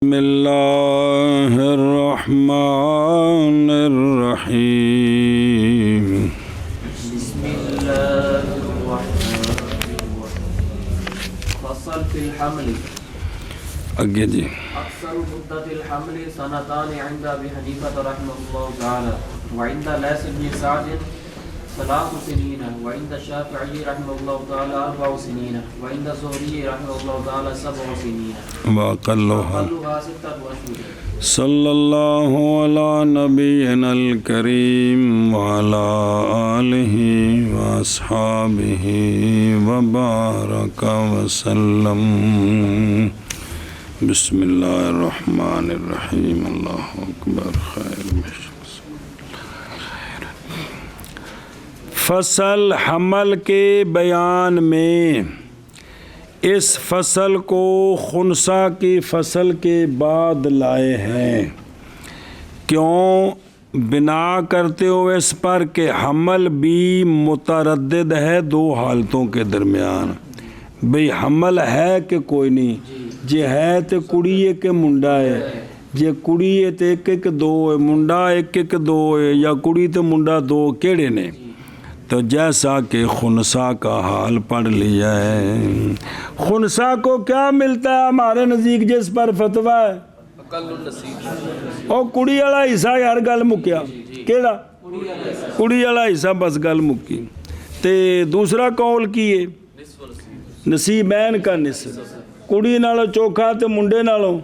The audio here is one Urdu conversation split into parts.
بسم اللہ الرحمن الرحیم بسم اللہ الرحمن الرحیم فصل فی الحمل آگے جی اکثر مدت الحمل سنتان عند ابی حنیفہ رحمہ اللہ تعالی وعند لیث بن سعد 3 سنین وعند الشافعی رحمہ اللہ تعالی 4 سنین وعند الزہری رحمہ اللہ تعالی 7 سنین وَأَقَلُّهَا 6 اشہر صلی اللہ علی نبینا الکریم وعلی آلہ واصحابہ وبارک وسلم بسم اللہ الرحمن الرحیم اللہ اکبر خیر فصل حمل کے بیان میں اس فصل کو خنثی کی فصل کے بعد لائے ہیں، کیوں؟ بنا کرتے ہوئے اس پر کہ حمل بھی متردد ہے دو حالتوں کے درمیان، بھئی حمل ہے کہ کوئی نہیں، جے ہے تو کڑی ہے کہ منڈا ہے، جے کڑی ہے تو ایک ایک دو ہے، منڈا ایک ایک دو ہے، یا کڑی تو منڈا دو کیڑے نے؟ تو جیسا کہ خنثی کا حال پڑھ لیا ہے، خنثی کو کیا ملتا ہے ہمارے نزدیک جس پر فتویٰ ہے؟ اور کڑی والا حصہ ہر گل مکیا، کیڑا؟ کڑی والا حصہ بس گل مکی۔ تے دوسرا قول کی ہے نصیبین کا نصف، کڑی نالوں چوکھا تے منڈے نالوں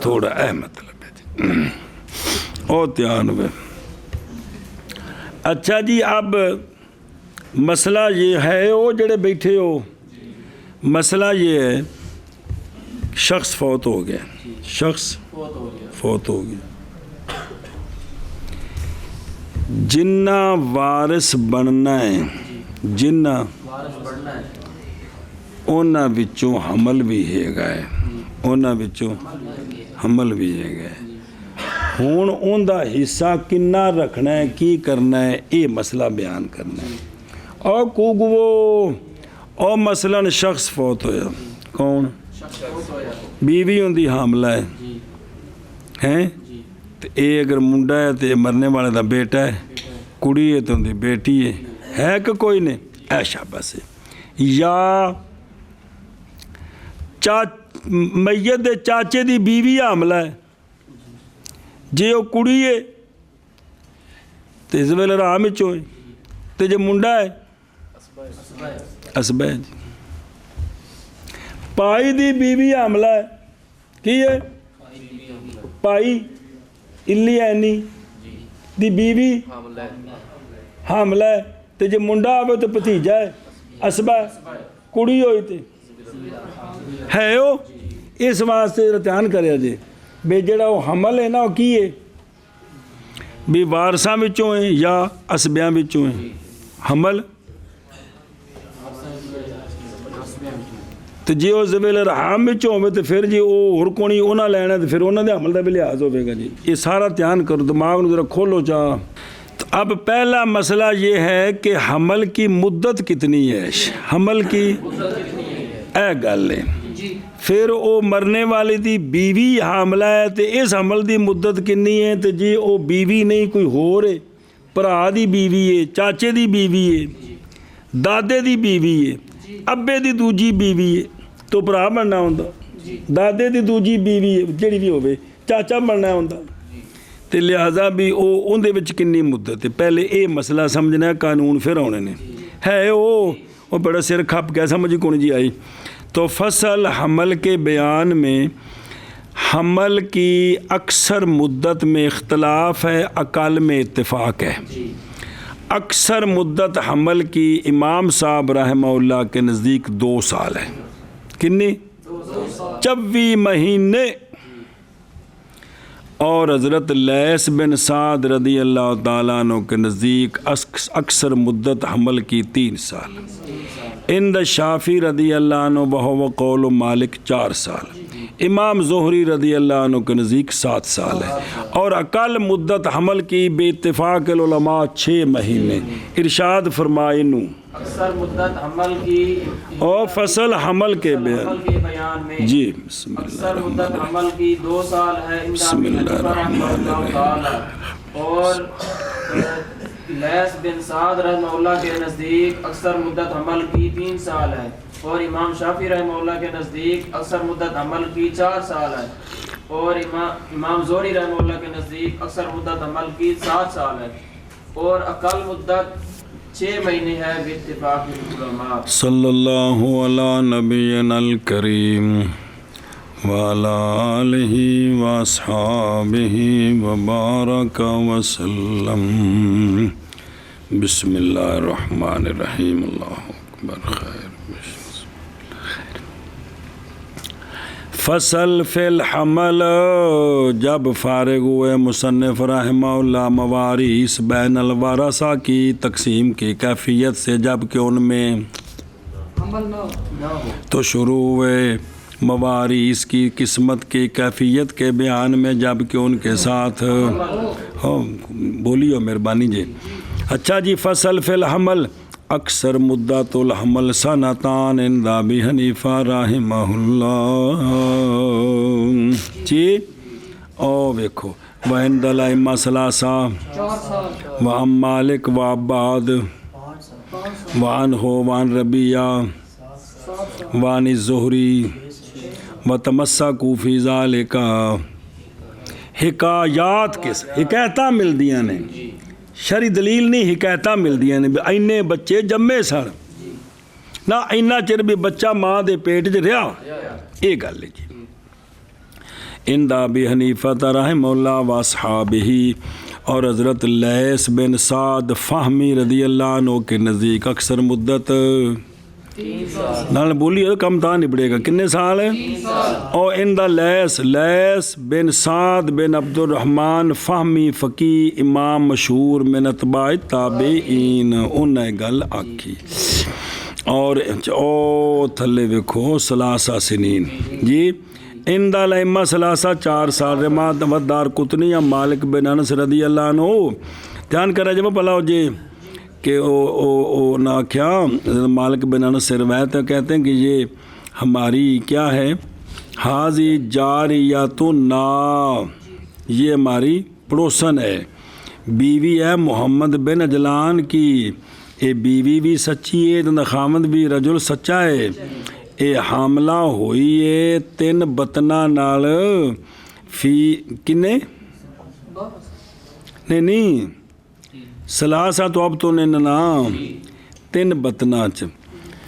تھوڑا، اے مطلب ہے جی او دھیان میں۔ اچھا جی، اب مسئلہ یہ ہے، وہ جڑے بیٹھے ہو، مسئلہ یہ ہے شخص فوت ہو گیا، شخص فوت ہو گیا، جنہ وارث بننا ہے، جنہ انہاں وچوں حمل بھی ہے گئے، انہاں وچوں حمل بھی ہے گئے، ہون ان دا حصہ کنہ رکھنا ہے، کی کرنا ہے، یہ مسئلہ بیان کرنا ہے۔ اور کوگوو اور مثلا شخص فوت ہویا، کون؟ بیوی ہوندی حاملہ ہے، ہیں؟ تو اے اگر منڈا ہے تو مرنے والے دا بیٹا ہے، کڑی ہے تو ہوندی بیٹی ہے کہ کوئی نہیں؟ اے شاباش ہے۔ یا میت دے چاچے دی بیوی حاملہ ہے، جے وہ کڑی ہے تو اس ویلے راہ میں چوئے، تو جے منڈا ہے اسبہ جی۔ پائی دی بیوی حاملہ ہے، کی ہے؟ پائی الی اینی دی بیوی حاملہ ہے، تو جے منڈا آوے تو پتیجا ہے، اسبہ کڑی ہوئی تھی ہے ہو، اس واسطے دھیان کریا جی بے جڑا وہ حمل ہے نا وہ کی ہے؟ بھی وارثاں وچوں ہیں یا اسبیاں وچوں ہیں؟ حمل تو جی وہ زویل رحام وچوں ہوئے تو پھر جی وہ ہور کونی انہاں لینا تو پھر انہاں دے حمل دا بھی لحاظ ہوئے گا جی۔ یہ سارا دھیان کرو، دماغ نو ذرا کھولو چاہ۔ تو اب پہلا مسئلہ یہ ہے کہ حمل کی مدت کتنی ہے، حمل کی اے گل ہے۔ پھر وہ مرنے والی دی بیوی حاملہ ہے تو اس حمل دی مدت کنی ہے؟ تو جی وہ بیوی نہیں کوئی ہور ہے، پرا دی بیوی ہے، چاچے دی بیوی ہے، دادے دی بیوی ہے، ابے دی دوجی بیوی ہے تو پرا بننا ہوندا، دادے دی دوجی بیوی ہے جڑی بھی ہوئے چاچا بننا ہوندا، تو لہذا بھی ان دے وچ کنی مدت ہے؟ پہلے اے مسئلہ سمجھنا ہے، قانون پھر آنے نے ہے وہ بڑا سر کھپ گیا، سمجھ کون جی آئی۔ تو فصل حمل کے بیان میں حمل کی اکثر مدت میں اختلاف ہے، اقل میں اتفاق ہے۔ اکثر مدت حمل کی امام صاحب رحمہ اللہ کے نزدیک 2 سال ہے، کنی؟ 24 مہینے۔ اور حضرت لیث بن سعد رضی اللہ تعالیٰ عنہ کے نزدیک اکثر مدت حمل کی 3 سال، عند شافعی رضی اللہ عنہ وہو قول مالک 4 سال، امام زہری رضی اللہ عنہ کے نزدیک 7 سال ہے، اور اقل مدت حمل کی بے اتفاق العلماء 6 مہینے۔ ارشاد فرمائے نو اکثر مدت حمل کی اور فصل حمل کے حمل کے بیان میں جی بسم اکثر اللہ مدت حمل کی 2 سال ہے بسم اللہ رحمہ اللہ تعالی، اور لیث بن سعد رحمہ اللہ کے نزدیک اکثر مدت حمل کی 3 سال ہے، اور امام شافعی رحمہ اللہ کے نزدیک اکثر مدت حمل کی 4 سال ہے، اور امام زہری رحمہ اللہ کے نزدیک اکثر مدت حمل کی 7 سال ہے، اور اقل مدت 6 مہینے ہے باتفاق العلماء۔ صلی اللہ علی نبینا الکریم وعلی آلہ واصحابہ وبارک وسلم۔ بسم اللہ الرحمن الرحیم، اللہ اکبر خیر۔ فصل فی الحمل، جب فارغ ہوئے مصنف رحمہ اللہ مواریث بین الورثہ کی تقسیم کی کیفیت سے، جب کہ ان میں حمل نہ ہو تو شروع ہوئے مواریث کی قسمت کی کیفیت کے بیان میں، جب کہ ان کے ساتھ بولیو مہربانی جی۔ اچھا جی، فصل فی الحمل، اکثر مدت الحمل سنتان عند ابی حنیفہ رحمہ اللہ جی۔ او ویکھو وعند الائمہ ثلاثہ، وعن مالک وعباد وعنہ وعن ربیعہ وعن الزہری وتمسکوا فی ذالک۔ حکایات کس حکایتاں مل دیاں نے، شرعی دلیل نہیں، حکایتاں مل دیاں نے۔ اینے بچے جمے سن نہ اینا چر بھی بچہ ماں دے پیٹ چ رہا، یہ گل ہے جی۔ عند ابی حنیفہ رحمہ اللہ واصحابہ، اور حضرت لیث بن سعد فہمی رضی اللہ عنہ کے نزدیک اکثر مدت 3 سال نال بولی کم تھا نبڑے گا، کتنے سال ہے؟ اور عند لیث بن سعد بن عبد الرحمن فہمی فقی امام مشہور من اتباع تابعین، انہیں گل آکھی۔ اور او تھلے ویکھو ثلاثہ سنین جی، عند الائمہ ثلاثہ 4 سال، رماد ودار قطنی یا مالک بن انس رضی اللہ عنہ۔ دھیان کرا جب پلاؤ جی کہ او نہ کیا مالک بن انس سے روایت ہے، کہتے ہیں کہ یہ ہماری کیا ہے، حاضی جاریتنا، یہ ہماری پڑوسن ہے، بیوی ہے محمد بن اجلان کی، یہ بیوی بھی سچی ہے، خامد بھی رجل سچا ہے، یہ حاملہ ہوئی ہے 3 بطنہ نال، فی کنے نہیں ثلاثہ تو اب تو نے نام 3 بطنہ چ،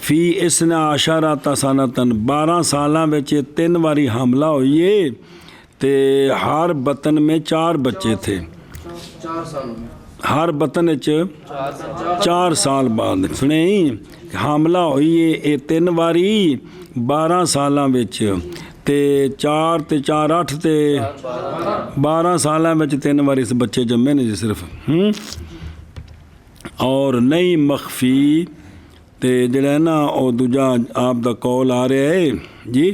فی اسنا عشرۃ سنتن 12 سالاں وچ 3 واری حاملہ ہوئی ہے، تے ہر بطن میں 4 بچے تھے، 4 سالوں میں ہر بطن وچ 4 سال بعد سنیں حاملہ ہوئی ہے، یہ 3 واری 12 سالاں وچ، تے 4 تے 4 8 تے 12 سالاں وچ 3 واری اس بچے جمے نے جی صرف۔ اور نئی مخفی تے جڑا ہے نا او دوجا آپ دا قول آ رہا ہے جی،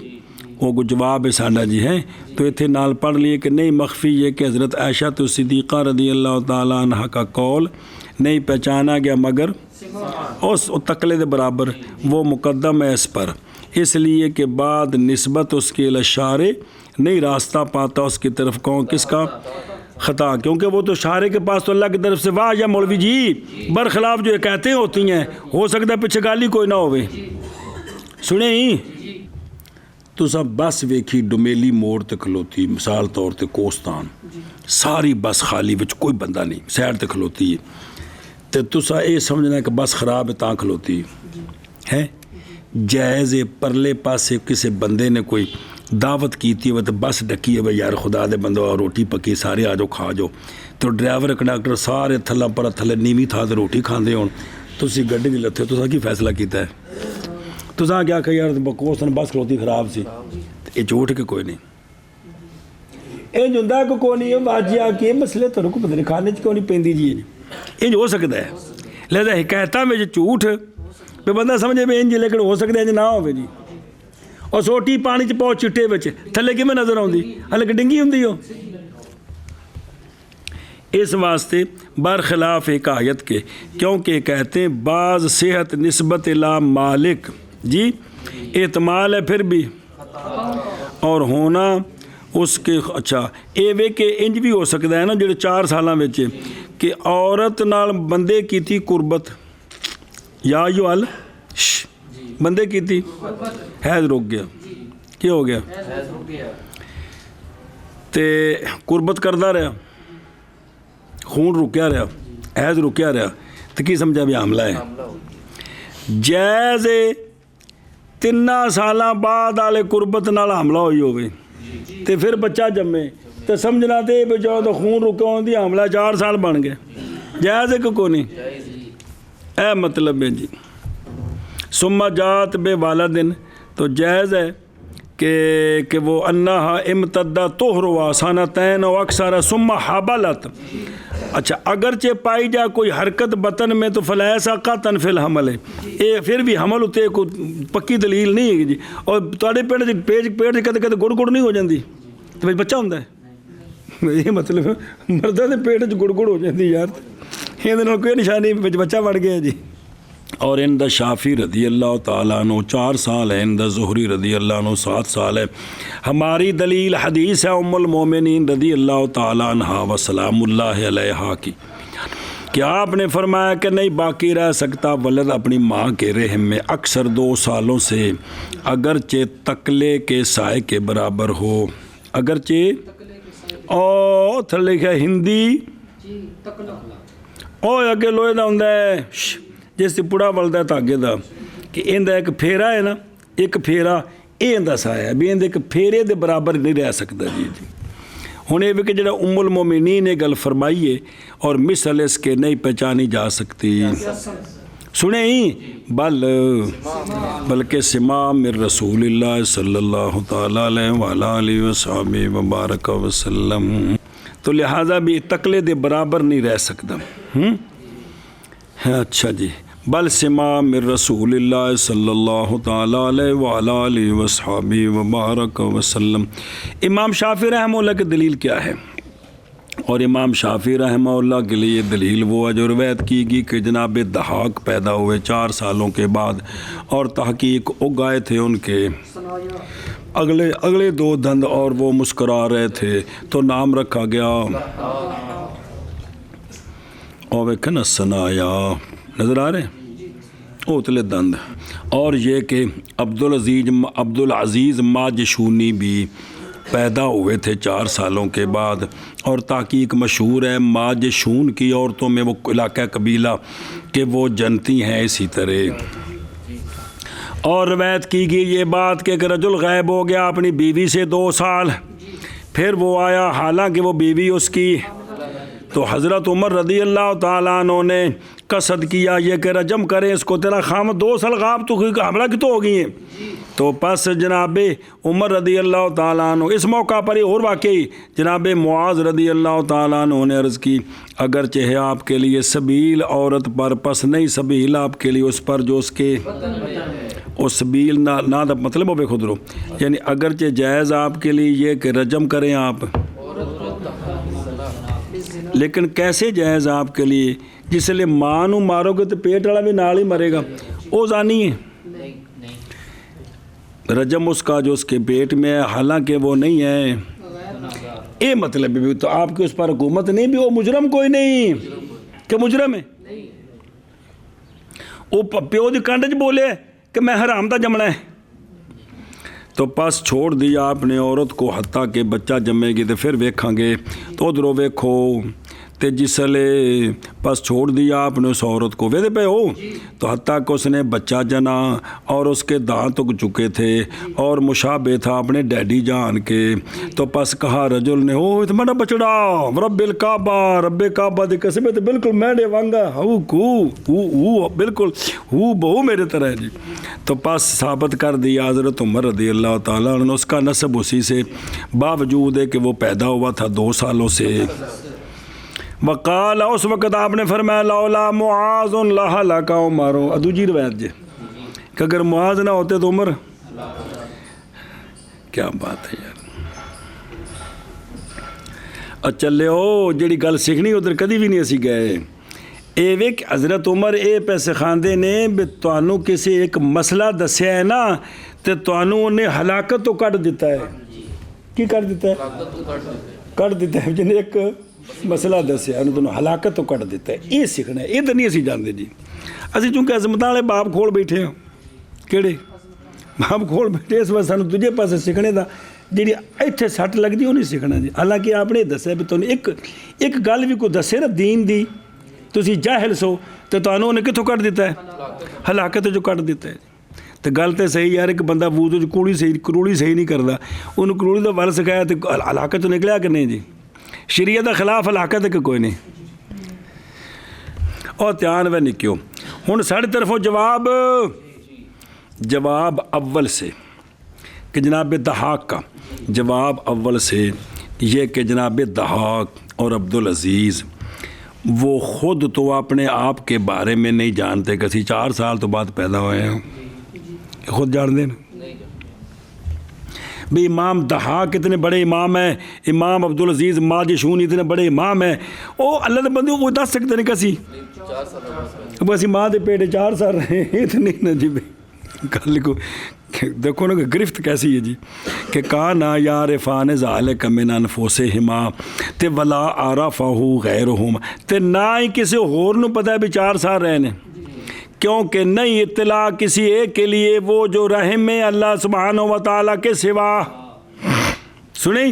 وہ کو جواب ہے ساڈا جی ہے، تو ایتھے نال پڑھ لیے کہ نئی مخفی یہ کہ حضرت عائشہ تو صدیقہ رضی اللہ تعالیٰ عنہ کا قول نہیں پہچانا گیا مگر اس تقلے دے برابر، وہ مقدم ہے اس پر، اس لیے کہ بعد نسبت اس کے اشارے نہیں راستہ پاتا اس کی طرف، کون کس کا خطا، کیونکہ وہ تو شارع کے پاس تو اللہ کی طرف سے واہ یا مولوی جی برخلاف جو حکایتیں ہوتی ہیں، ہو سکتا ہے پیچھے گالی کوئی نہ ہوئے، سنیں ہی تو سب بس ویکھی ڈومیلی موڑ تے کھلوتی، مثال طور تے کوستان، ساری بس خالی وچ کوئی بندہ نہیں، سائڈ تے کھلوتی ہے، تے تسا یہ سمجھنا ہے کہ بس خراب ہے تاں کھلوتی ہے، جائز پرلے پاسے کسی بندے نے کوئی دعوت کیتی ہے تو بس ڈکی ہے بھائی یار خدا دے بندو روٹی پکی سارے آ جاؤ کھا جاؤ، تو ڈرائیور کنڈکٹر سارے تھلا پر تھلے نیوی تھا تو روٹی کھاندے ہون، تسی گڈی نہیں لتے، تسا کی فیصلہ کیتا ہے؟ تسا کیا کہ یار بکوس بس کھلوتی خراب سی، یہ جھوٹ کے کوئی نہیں، یہ جندہ کو کوئی نہیں ہے باجیا کے مسئلے تو رکو پتہ نہیں کھانے چ کیوں نہیں پیندی جی، یہ ہو سکتا ہے، لہذا حکایتاں میں جو جھوٹ پہ بندہ سمجھے بھی انج، لیکن ہو سکتا ہے انج نہ ہوئے جی، اور ਸੋਟੀ ਪਾਣੀ 'ਚ ਪਾਓ ਚਿੱਟੇ ਵਿੱਚ ਥੱਲੇ ਕਿਵੇਂ ਨਜ਼ਰ ਆਉਂਦੀ ਹਲੇ ਡਿੰਗੀ ਹੁੰਦੀ ਉਹ اس واسطے برخلاف ایک آیت کے کیونکہ کہتے ہیں بعض صحت نسبت لا مالک جی احتمال ہے پھر بھی اور ہونا اس کے اچھا یہ وے کہ انج بھی ہو سکتا ہے نا جڑے 4 سالاں وچ کہ عورت نال بندے کیتی قربت یا یو ال بندے کیتی حیض رک گیا کیا ہو گیا تے قربت کردا رہا خون رکیا رہا حیض رکیا رہا تو کی سمجھا بھی حاملہ ہے جائز 3 سالاں بعد والے قربت نال حاملہ ہوئی ہوئے تے پھر بچہ جمے تو سمجھنا تے بھی جو تو خون رکیا ہوندی حاملہ 4 سال بن گئے جائز ہے کہ کوئی نہیں اے مطلب ہے جی ثم جات بے والدن تو جائز ہے کہ وہ انہا امتدہ طہروا سنتین و اکثر ثم حبلت اچھا اگرچہ پائی جائے کوئی حرکت بطن میں تو فلیسا قطن فی الحمل ہے یہ پھر بھی حمل ہوتے کوئی پکی دلیل نہیں ہے جی اور تھوڑے پیٹ کہتے کہتے گڑ گڑ نہیں ہو جاندی تو بھائی بچہ ہوندہ ہے یہ مطلب مردہ دے پیٹ گڑ گڑ ہو جاندی یار یہ دنوں کوئی نشانی بچہ بڑھ گیا جی اور اندہ شافی رضی اللہ تعالیٰ عنہ 4 سال ہے اندہ زہری رضی اللہ عنہ 7 سال ہے ہماری دلیل حدیث ہے ام المومنین رضی اللہ تعالیٰ عنہ وسلام اللہ علیہا کی کہ آپ نے فرمایا کہ نہیں باقی رہ سکتا ولد اپنی ماں کے رحم میں اکثر 2 سالوں سے اگرچہ تکلے کے سائے کے برابر ہو اگرچہ او تھلے کیا ہندی او اگے لوہے دا ہوندا ہے جس سے پڑا بلدا ہے تاگے دا کہ اندہ ایک پھیرا ہے نا ایک پھیرا یہ اندہ سایہ ہے بھی اندہ ایک پھیرے دے برابر نہیں رہ سکتا جی ہونے بھی کہ جڑا ام المومنین نے گل فرمائیے اور مثل اس کے نہیں پہچانی جا سکتی سنیں ہی بلکہ سما من رسول اللہ صلی اللہ تعالیٰ علیہ وسلم وبارک وسلم تو لہٰذا بھی تکلے دے برابر نہیں رہ سکتا اچھا جی بل سما من رسول اللہ صلی اللہ تعالیٰ علیہ وصحبہ وبارک وسلم امام شافعی رحمہ اللہ کی دلیل کیا ہے اور امام شافعی رحمہ اللہ کے لیے دلیل وہ ہے جو روایت کی گئی کہ جناب دہاق پیدا ہوئے 4 سالوں کے بعد اور تحقیق اگائے تھے ان کے اگلے 2 دند اور وہ مسکرا رہے تھے تو نام رکھا گیا اور ویکھنا سنایا نظر آ رہے ہیں اوتلے دند اور یہ کہ عبدالعزیز ماجشونی بھی پیدا ہوئے تھے 4 سالوں کے بعد اور تحقیق مشہور ہے ماجشون کی عورتوں میں وہ علاقہ قبیلہ کہ وہ جنتی ہیں اسی طرح اور روایت کی گئی یہ بات کہ ایک رجل غائب ہو گیا اپنی بیوی سے 2 سال پھر وہ آیا حالانکہ وہ بیوی اس کی تو حضرت عمر رضی اللہ تعالیٰ عنہ نے قصد کیا یہ کہ رجم کریں اس کو تیرا خامد 2 سال غاب تو حملہ کی تو ہو گئی ہیں تو پس جناب عمر رضی اللہ تعالیٰ عنہ اس موقع پر یہ اور واقعی جناب معاذ رضی اللہ تعالیٰ عنہ نے عرض کی اگرچہ ہے آپ کے لیے سبیل عورت پر پس نہیں سبیل آپ کے لیے اس پر جو اس کے اس سبیل نہ مطلب ہو بے خود رو یعنی اگرچہ جائز آپ کے لیے یہ کہ رجم کریں آپ لیکن کیسے جائز آپ کے لیے جس لیے ماں نو مارو گے تو پیٹ والا بھی نال ہی مرے گا وہ زانی ہے رجم اس کا جو اس کے پیٹ میں ہے حالانکہ وہ نہیں ہے یہ مطلب بھی تو آپ کی اس پر حکومت نہیں بھی وہ مجرم کوئی نہیں کہ مجرم ہے وہ پیو دی کنڈ چ بولے کہ میں حرام دا جمنا ہے تو پس چھوڑ دیا آپ نے عورت کو حتیٰ کہ بچہ جمے گی تو پھر ویکھاں گے تو ادھروں ویکھو تے جسلے پس چھوڑ دیا آپ نے اس عورت کو ویدے پہ ہو تو حتیٰ کہ اس نے بچہ جنا اور اس کے دانت اگ چکے تھے اور مشابہ تھا اپنے ڈیڈی جان کے تو پس کہا رجل نے او اتنا بچڑا رب کعبہ دی قسم ہے بالکل میڈے وانگا بالکل بہو میرے طرح ہے جی تو پس ثابت کر دیا حضرت عمر رضی اللہ تعالیٰ عنہ اس کا نسب اسی سے باوجود ہے کہ وہ پیدا ہوا تھا 2 سالوں سے وقال اس وقت آپ نے فرمایا لولا معاذ لہلک عمر دوجی روایت جی کہ اگر معاذ نہ ہوتے تو عمر کیا بات ہے یار. چلو جیڑی گل سیکھنی ادھر کدی بھی نہیں اسی گئے. اے ویک حضرت عمر اے پہ سکھاندے نے بھی تانوں کسی ایک مسئلہ دسیا ہے نا تے تانوں انہیں ہلاکت تو کٹ دیتا ہے. کی کٹ دیتا ہے؟ کٹ دیتا ہے. جن ایک مسئلہ دسیا انہیں تانوں ہلاکت تو کٹ دیتا ہے. یہ سیکھنا ہے. ادھر نہیں اسی جاندے جی. اسی چونکہ عظمتاں والے باپ کھول بیٹھے ہیں. کیڑے باپ کھول بیٹھے اس وقت سانوں دوجے پاسے سیکھنے دا جی ایتھے سٹ لگدی وہ نہیں سیکھنا جی. حالانکہ آپ نے دسیا بھی تانوں ایک گل بھی کوئی دسے نا دین دی تسی جاہل سو تو تانوں نے کتوں کٹ دیتا ہے؟ ہلاکت جو کٹ دیتا ہے. تو گل تو صحیح یار ایک بندہ وضو کروڑی صحیح نہیں کرتا انہوں کروڑی کا ول سکھایا تو ہلاکت تو نکلیا کہ نہیں جی. شریعت کے خلاف ہلاکت ہے کہ کوئی نہیں. اور دھیان وہ نکیو ہوں ساڑھی طرفوں جواب اول سے کہ جناب دہاق کا جواب اول سے یہ کہ جناب دہاق اور عبدالعزیز وہ خود تو اپنے آپ کے بارے میں نہیں جانتے کہ 4 سال تو بعد پیدا ہوئے ہیں. خود جان دیں بھی امام دہاق اتنے بڑے امام ہیں, امام عبدالعزیز ماجشون اتنے بڑے امام ہیں. او اللہ دے بندے وہ دس سکتے ہیں کسی بس ماں دے پیٹے 4 سال رہے اتنے نہ جی. گل کو دیکھو نا کہ گرفت کیسی ہے جی کہ کانا یعرفان ذالک من انفسہما تے ولا عرفہ غیرہم تے نہ ہی کسی اور نو پتہ ہے بھی 4 سال رہے نے کیونکہ نہیں اطلاع کسی ایک کے لیے وہ جو رحم میں اللہ سبحانہ و تعالیٰ کے سوا. سنیں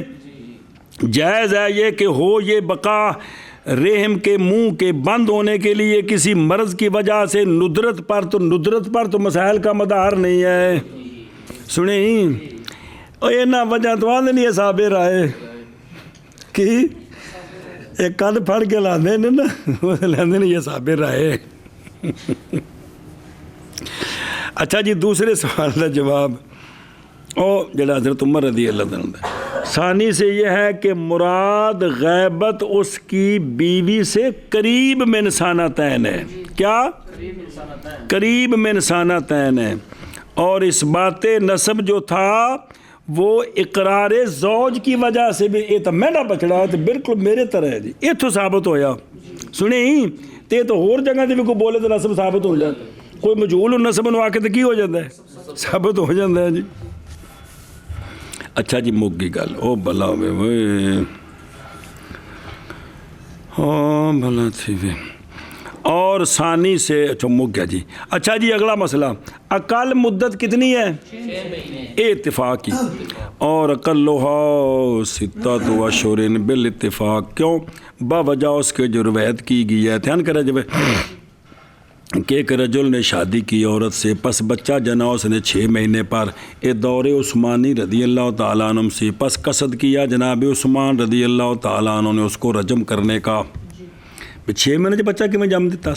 جائز ہے یہ کہ ہو یہ بقا رحم کے منہ کے بند ہونے کے لیے کسی مرض کی وجہ سے ندرت پر تو مسائل کا مدار نہیں ہے. سنیں اینا وجہ تو آدھے نہیں صحابے رائے کہ ایک کد پھڑ کے لاندے نے نا لاندے نے یہ صحابے رائے. اچھا جی دوسرے سوال کا جواب جڑا حضرت عمر رضی اللہ عنہ ثانی سے یہ ہے کہ مراد غیبت اس کی بیوی سے قریب من سنتین ہے. کیا قریب من سنتین ہے. اور اس بات نسب جو تھا وہ اقرار زوج کی وجہ سے بھی یہ تو میرا بچڑا ہے تو بالکل میرے طرح ہے جی یہ تو ثابت ہویا. سنیں تے تو اور جگہ تے بھی کوئی بولے تو نسب ثابت ہو جائے. کوئی مجہول نسب نو آکے تو کی ہو جاتا ہے ثابت ہو جاتا ہے جی. اچھا جی مک گئی گل او بلا ہوئے او بلا تھی وے. اور ثانی سے اچھا مک گیا جی. اچھا جی اگلا مسئلہ اقل مدت کتنی ہے؟ 6 مہینے اتفاقی اور اقلھا 6 اشہر بالاتفاق. کیوں؟ باوجہ اس کے جو روایت کی گئی ہے دھیان کرے جب کہ ایک رجل نے شادی کی عورت سے پس بچہ جنا اس نے 6 مہینے پر دور عثمانی رضی اللہ تعالیٰ عنہ سے پس قصد کیا جناب عثمان رضی اللہ تعالیٰ عنہ نے اس کو رجم کرنے کا. 6 مہینے جو بچہ کیوں جم دیتا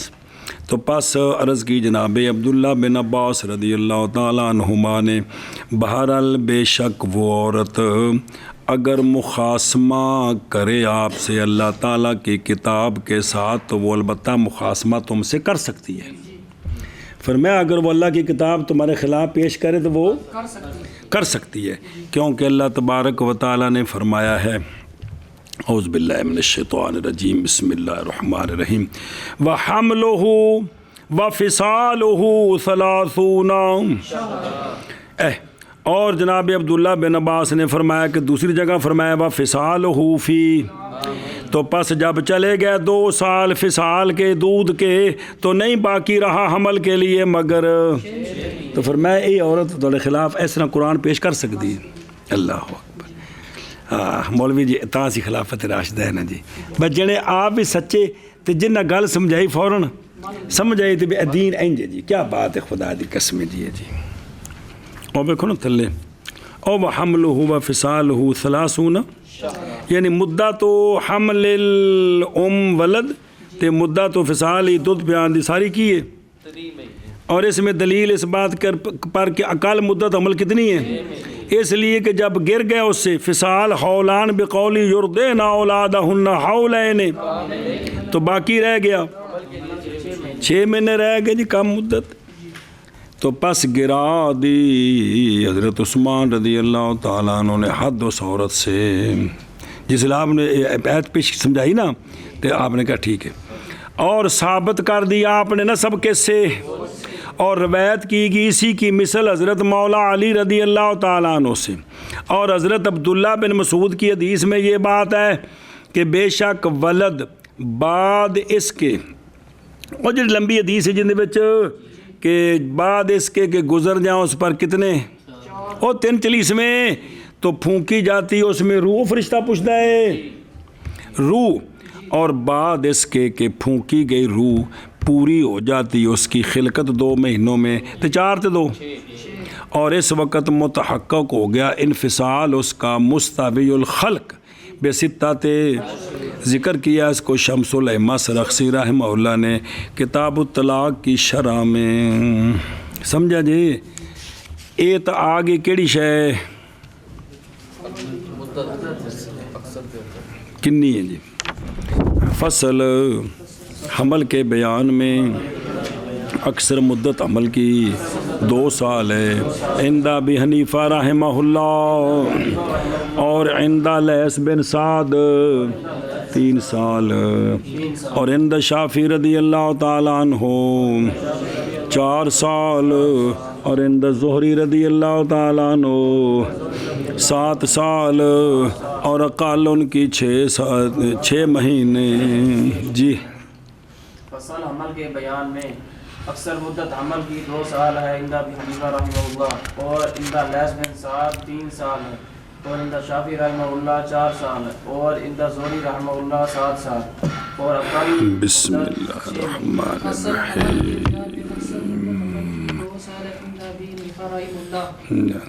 تو پس عرض کی جناب عبداللہ بن عباس رضی اللہ تعالیٰ عنہما نے بہرحال بے شک وہ عورت اگر مخاصمہ کرے آپ سے اللہ تعالیٰ کی کتاب کے ساتھ تو وہ البتہ مخاصمہ تم سے کر سکتی ہے. فرمایا اگر وہ اللہ کی کتاب تمہارے خلاف پیش کرے تو وہ کر سکتی ہے کیونکہ اللہ تبارک و تعالیٰ نے فرمایا ہے اعوذ باللہ من الشیطان الرجیم بسم اللہ الرحمن الرحیم وَحَمْلُهُ وَفِصَالُهُ 30 اور جناب عبداللہ بن عباس نے فرمایا کہ دوسری جگہ فرمایا وَفِصَالُهُ فِي تو پس جب چلے گئے 2 سال فصال کے دودھ کے تو نہیں باقی رہا حمل کے لیے مگر تو فرمایا اے عورت تھوڑے خلاف اس طرح قرآن پیش کر سکتی ہے. اللہ اکبر. مولوی جی تاں سی خلافت راشدہ ہے نا جی بس جنے آپ بھی سچے تو جنہ گل سمجھائی فوراً سمجھ آئی تو بھی دین اینج جی کیا بات ہے خدا دی قسم جی. اور دیکھو نا تھلے او وحملہ وفصالہ 30 یعنی مدہ تو حمل الام ولد تے مدہ تو فصال ہی دودھ بیان دی ساری کی ہے. اور اس میں دلیل اس بات پر کہ اقل مدت عمل کتنی ہے اس لیے کہ جب گر گیا اس سے فصال حولان بقولی یردین اولادہن حولین تو باقی رہ گیا 6 مہینے رہ گئے جی کم مدت. تو پس گرا دی حضرت عثمان رضی اللہ تعالیٰ عنہ نے حد اس عورت سے، جس لیے آپ نے ایت پیش سمجھائی نا، تو آپ نے کہا ٹھیک ہے، اور ثابت کر دیا آپ نے نسب کے سے، اور روایت کی گئی اسی کی مثل حضرت مولا علی رضی اللہ تعالیٰ عنہ سے، اور حضرت عبداللہ بن مسعود کی حدیث میں یہ بات ہے کہ بے شک ولد بعد اس کے، اور جو لمبی حدیث ہے جن وچ کہ بعد اس کے کہ گزر جاؤں اس پر کتنے، اور 3 چلیس میں تو پھونکی جاتی اس میں روح، فرشتہ پوچھتا ہے روح، اور بعد اس کے کہ پھونکی گئی روح پوری ہو جاتی اس کی خلقت 2 مہینوں میں، تو 4 تے 2، اور اس وقت متحقق ہو گیا انفصال اس کا مستوی الخلق بے ستہ، ذکر کیا اس کو شمس الائمہ سرخسی رحمہ اللہ نے کتاب الطلاق کی شرح میں، سمجھا جی؟ اے تو آگے کیڑی شے کنی ہے جی؟ فصل حمل کے بیان میں اکثر مدت حمل کی 2 سال ہے، عند ابی حنیفہ رحمہ اللہ، اور عند لیث بن سعد 3 سال، اور عند شافعی رضی اللہ تعالیٰ عنہ 4 سال، اور عند زہری رضی اللہ تعالیٰ عنہ 7 سال، اور اقل ان کی 6 مہینے۔ جی فصل حمل کے بیان میں اکثر مدت حمل کی 2 سال ہے، عند ابی حنیفہ رحمہ اللہ، اور عند لیث بن سعد 3 سال ہے، اور عند شافعی رحمہ اللہ 4 سال ہے، اور عند زہری رحمہ اللہ 7 سال، اور اقل بسم اللہ الرحمن الرحیم۔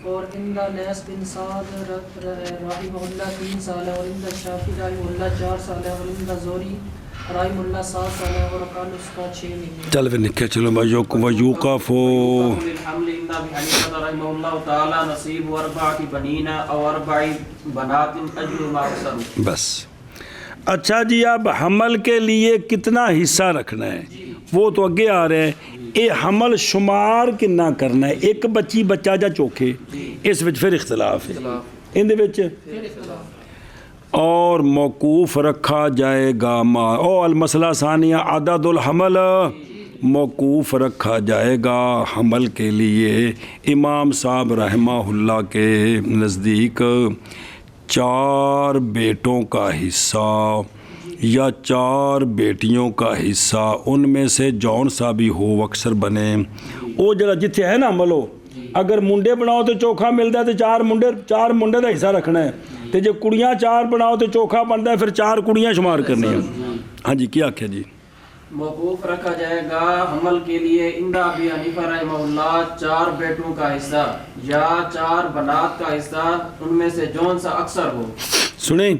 اور عند لیث بن سعد رحمہ اللہ 3 سال ہے، اور عند شافعی رحمہ اللہ 4 سال ہے، اور عند زہری رحمہ اللہ 7 سال ہے، اور اقل اس کا 6 مہینے۔ چل پھر نکھے چلو ویوقفو الحمل عند ابی حنیفہ رحمہ اللہ تعالی نصیب 4 بنین او 4 بنات اجر ما اکثر۔ بس اچھا جی، اب حمل کے لیے کتنا حصہ رکھنا ہے وہ تو اگے آ رہے ہیں۔ یہ حمل شمار کنا کرنا ہے، ایک بچی بچہ جا چوکھے، اس وچ پھر اختلاف ہے ان دے وچ، اور موقوف رکھا جائے گا او المسئلہ ثانیہ عدد الحمل، موقوف رکھا جائے گا حمل کے لیے امام صاحب رحمہ اللہ کے نزدیک 4 بیٹوں کا حصہ یا 4 بیٹیوں کا حصہ، ان میں سے جون سا بھی ہو اکثر بنے، وہ جگہ جتھے ہے نا عمل ہو، اگر منڈے بناؤ تو چوکھا ملتا ہے تو 4 منڈے کا حصہ رکھنا ہے، تو جب کڑیاں 4 بناؤ تو چوکھا بنتا ہے، پھر 4 کڑیاں شمار کرنی ہیں۔ ہاں جی کیا آخیا جی؟ موقوف رکھا جائے گا حمل کے لیے عند ابی حنیفہ رحمہ اللہ 4 بیٹوں کا حصہ یا 4 بنات کا حصہ، ان میں سے جون سا اکثر ہو۔ سنیں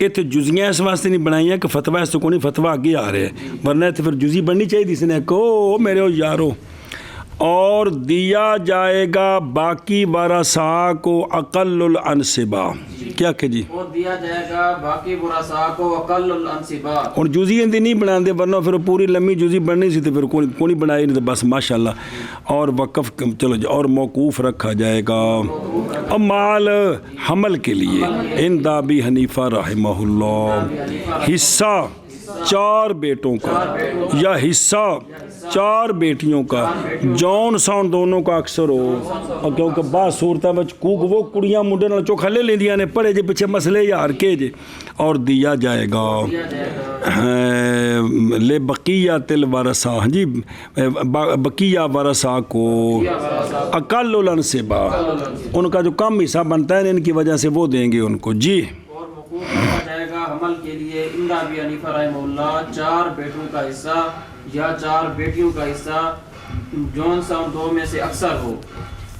اتنے جزیاں اس واسطے نہیں بنائی ہیں کہ فتویٰ اس کو نہیں، فتویٰ آگے آ رہے ہیں، ورنہ تو پھر جزی بننی چاہیے تھی، اس نے کہو میرے یارو، اور دیا جائے گا باقی ورثاء کو اقل الانصبہ، کیا کہ جی؟ اور دیا جائے گا باقی ورثاء کو اقل الانصبہ، اور جزی اندی نہیں بنا دے، ورنہ پھر پوری لمبی جزی بننی سی تو پھر کوئی بنائی نہیں، تو بس ماشاءاللہ۔ اور وقف چلو جی، اور موقوف رکھا جائے گا اور مال حمل کے لیے عند ابی حنیفہ رحمہ اللہ حصہ 4 بیٹوں کا یا حصہ 4 بیٹیوں کا، جون ساؤن دونوں کا اکثر ہو، اور کیونکہ بعض صورتیں وہ کڑیاں منڈے نال چوکھا لے لیندیاں نے، پڑھے جے پیچھے مسئلے یار کے جے، اور دیا جائے گا لے بقیت الورثاء، جی بقیہ ورثاء کو اقل الانصبہ، ان کا جو کم حصہ بنتا ہے ان کی وجہ سے وہ دیں گے ان کو۔ جی اور موقوف رکھا جائے گا حمل کے لیے عند ابی حنیفہ رحمہ اللہ 4 بیٹوں کا حصہ یا 4 بیٹیوں کا حصہ، جون سا 2 میں سے اکثر ہو،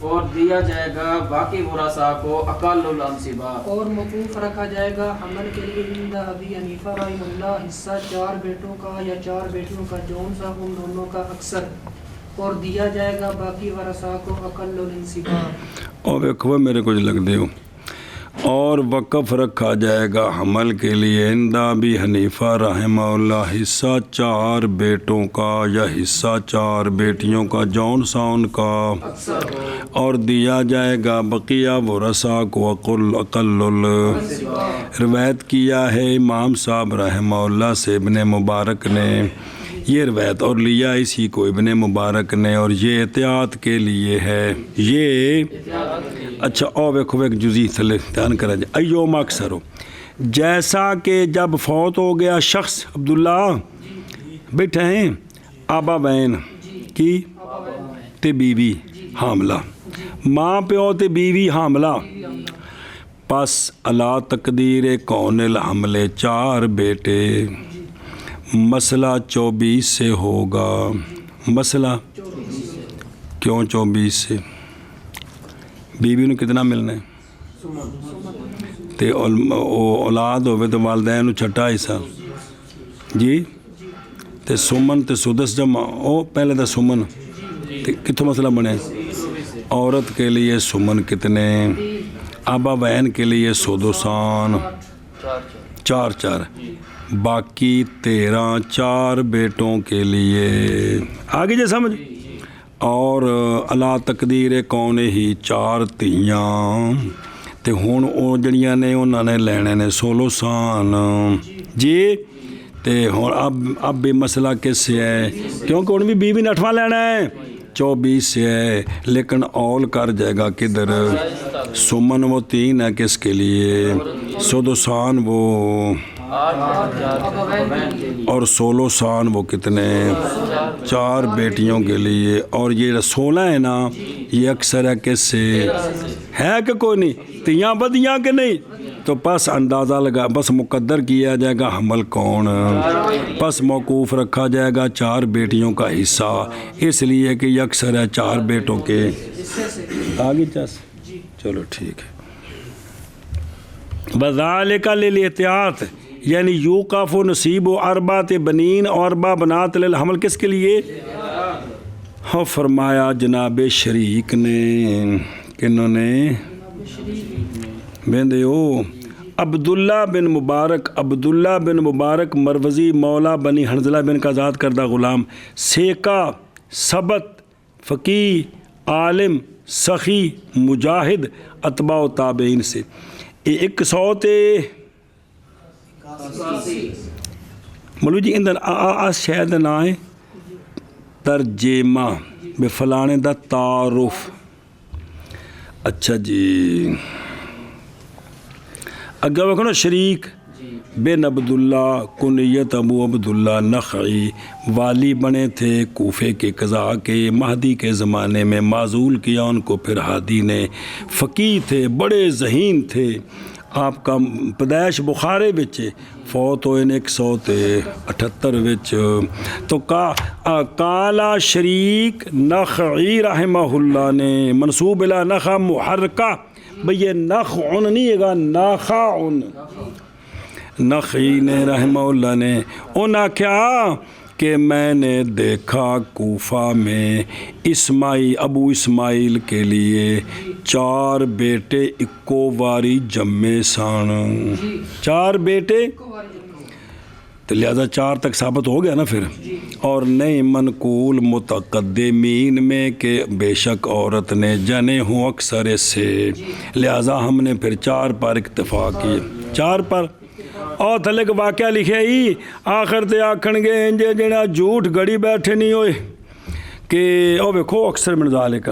اور دیا جائے گا باقی ورثاء کو اقل الانصبہ۔ اور موقوف رکھا جائے گا حمل کے لیے عند ابی حنیفہ رحمہ اللہ حصہ 4 بیٹوں کا یا 4 بیٹیوں کا، جون سا ان دونوں کا اکثر، اور دیا جائے گا باقی ورثاء کو اقل الانصبہ۔ اور ویکھو میرے کچھ لگ دے ہو، اور وقف رکھا جائے گا حمل کے لیے عند ابی حنیفہ رحمہ اللہ حصہ 4 بیٹوں کا یا حصہ 4 بیٹیوں کا جون سا ان کا، اور دیا جائے گا بقیہ ورثہ کو اقل روایت کیا ہے امام صاحب رحمہ اللہ سے ابن مبارک نے یہ روایت، اور لیا اسی کو ابن مبارک نے، اور یہ احتیاط کے لیے ہے یہ۔ اچھا اور ویکھو ایک جزی تھلے دھیان کرا جائے، ایوم اکثر ہو جیسا کہ جب فوت ہو گیا شخص، عبداللہ بیٹھے ہیں آبا بین کی تے بیوی حاملہ، ماں پیو تے بیوی حاملہ، پس اللہ تقدیر کون الحمل 4 بیٹے، مسئلہ 24 سے ہوگا، مسئلہ کیوں 24 سے؟ بیوی نے کتنا ملنا ہے تے اولاد ہوئے تو والدین چھٹا حصہ جی، تے سمن تے سدس جمع او پہلے دا سمن تے کتوں مسئلہ بنے، عورت کے لیے سمن کتنے، آبا بہن کے لیے سدسان 4 باقی 13 4 بیٹوں کے لیے، آگے جے سمجھ، اور اللہ تقدیر کون ہی 4 تیاں تے ہن او جڑیاں نے انہاں نے لینے نے 16 سان جی، تے ہن اب بھی مسئلہ کس سے ہے، کیونکہ ان بھی بیوی نے 8واں لینا ہے 24 سے ہے، لیکن اول کر جائے گا کدھر، سمن وہ 3 ہے کس کے لیے، سدسان وہ اور 16 سان وہ کتنے 4 بیٹیوں کے لیے، اور یہ 16 ہے نا یہ اکثر ہے کس سے ہے کہ کوئی نہیں، تیاں بدیاں کہ نہیں، تو پس اندازہ لگا، بس مقدر کیا جائے گا حمل کون، پس موقوف رکھا جائے گا 4 بیٹیوں کا حصہ، اس لیے کہ یہ اکثر ہے 4 بیٹوں کے آگے چاس، چلو ٹھیک ہے۔ وذالک للاحتیاط یعنی یوقف نصیب و اربات بنین اور 4 بنات للحمل کس کے لیے، ہاں فرمایا جناب شریک نے، کنہوں نے بیندے ہو، عبداللہ بن مبارک مروزی مولا بنی حنظلہ بن کا آزاد کردہ غلام، سیکا ثبت فقیہ عالم سخی مجاہد اتباع و تابعین سے، 100 تے مولوی جی اندر شاید نہ ہے ترجمہ بے فلانے دا تعارف، اچھا جی اگہ وکھنا شریک بن عبداللہ کنیت ابو عبداللہ نخعی، والی بنے تھے کوفے کے قضاء کے، مہدی کے زمانے میں معزول کیا ان کو پھر ہادی نے، فقیہ تھے بڑے ذہین تھے، آپ کا پیدائش بخارے وچ فوت ہوئے 178 وچ، تو کالا شریک نخعی رحمہ اللہ نے منصوب الہ نخع محرکہ، بھئی یہ نخعن نہیں ہے گا ناخعن، نخعی نے رحمہ اللہ نے انہاں کیا کہ میں نے دیکھا کوفہ میں ابو اسماعیل کے لیے 4 بیٹے اکو واری جمے سان، 4 بیٹے تو لہذا 4 تک ثابت ہو گیا نا پھر، اور نہیں منقول متقدمین میں کہ بے شک عورت نے جنے ہوں اکثر سے، لہذا ہم نے پھر 4 پر اکتفا کیے، 4 پر، اور تھلے کا واقعہ لکھے ہی آخر تے آکھن گے انجے جنا جھوٹ گڑی بیٹھے نہیں ہوئے کہ او ویکھو اکثر من ذالک،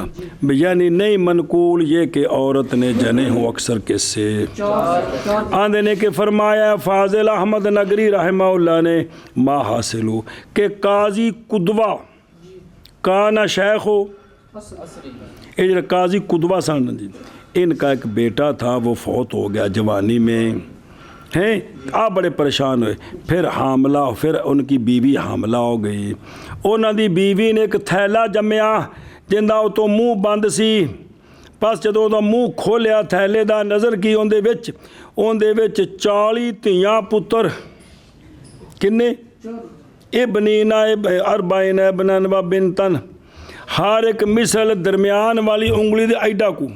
یعنی نہیں منقول یہ کہ عورت نے جنے ہوں اکثر کس سے، آندے نے کہ فرمایا فاضل احمد نگری رحمہ اللہ نے ما حاصل ہو کہ قاضی قدوہ کانا شیخ ہو، اجر قاضی قدوہ سان جی، ان کا ایک بیٹا تھا وہ فوت ہو گیا جوانی میں ہیں، آپ بڑے پریشان ہوئے، پھر حاملہ، پھر ان کی بیوی حاملہ ہو گئی، انہاں دی بیوی نے ایک تھیلا جمیا جندہ تو منہ بند سی، پس جدوں دا منہ کھولیا تھیلے دا نظر کی اون دے وچ 40 تیاں پتر، کنے ابنینا اربعین ابنن و بنتن، ہر ایک مثل درمیان والی انگلی دے ایڈا کو،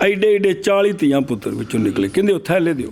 ایڈے ایڈے 40 ਧੀਆਂ ਪੁੱਤਰ ਵਿੱਚੋਂ ਨਿਕਲੇ, ਕਹਿੰਦੇ ਉਹ ਥੈਲੇ ਦਿਓ।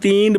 3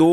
2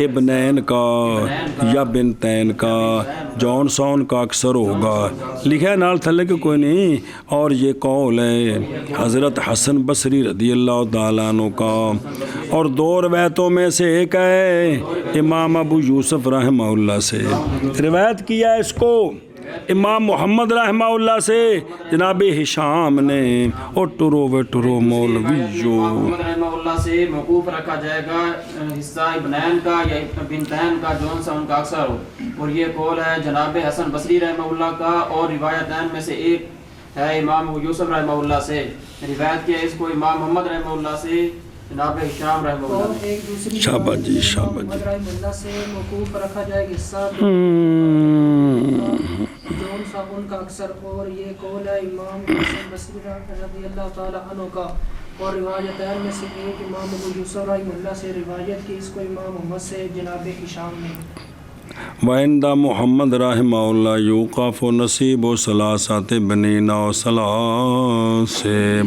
ابنین کا یا بنتین کا، جون سون کا اکثر ہوگا، لکھا ہے نال تھلے کہ کوئی نہیں۔ اور یہ قول ہے حضرت حسن بصری رضی اللہ تعالیٰ عنہ کا، اور 2 روایتوں میں سے ایک ہے امام ابو یوسف رحمہ اللہ سے، روایت کیا ہے اس کو امام محمد رحمہ اللہ سے جناب ہشام نے، اور ٹرو و ٹرو مولویو محمد رحمہ اللہ سے موقوف رکھا جائے گا حصہ ابنین کا یا بنتین کا جون سا ان کا اکثر ہو، اور یہ قول ہے جناب حسن بصری رحمہ اللہ کا، اور روایتین میں سے ایک ہے امام ابو یوسف رحمہ اللہ سے، روایت کیا اس کو امام محمد رحمہ اللہ سے جناب ہشام رحمہ اللہ اور سے۔ ایک دوسری شاباش جی، شاباش جی۔ محمد رحمہ اللہ سے موقوف رکھا جائے گا حصہ جون سا ان کا اکثر، اور یہ قول ہے امام حسن بصری رضی اللہ تعالیٰ عنہ کا، اور روایتین میں سے ایک امام ابو یوسف رحمہ اللہ سے روایت کی اس کو امام محمد سے جناب ہشام نے۔ وَعِنْدَ محمد رحمہ اللہ یوقف نصیب و ثلاثت بنین و ثلاث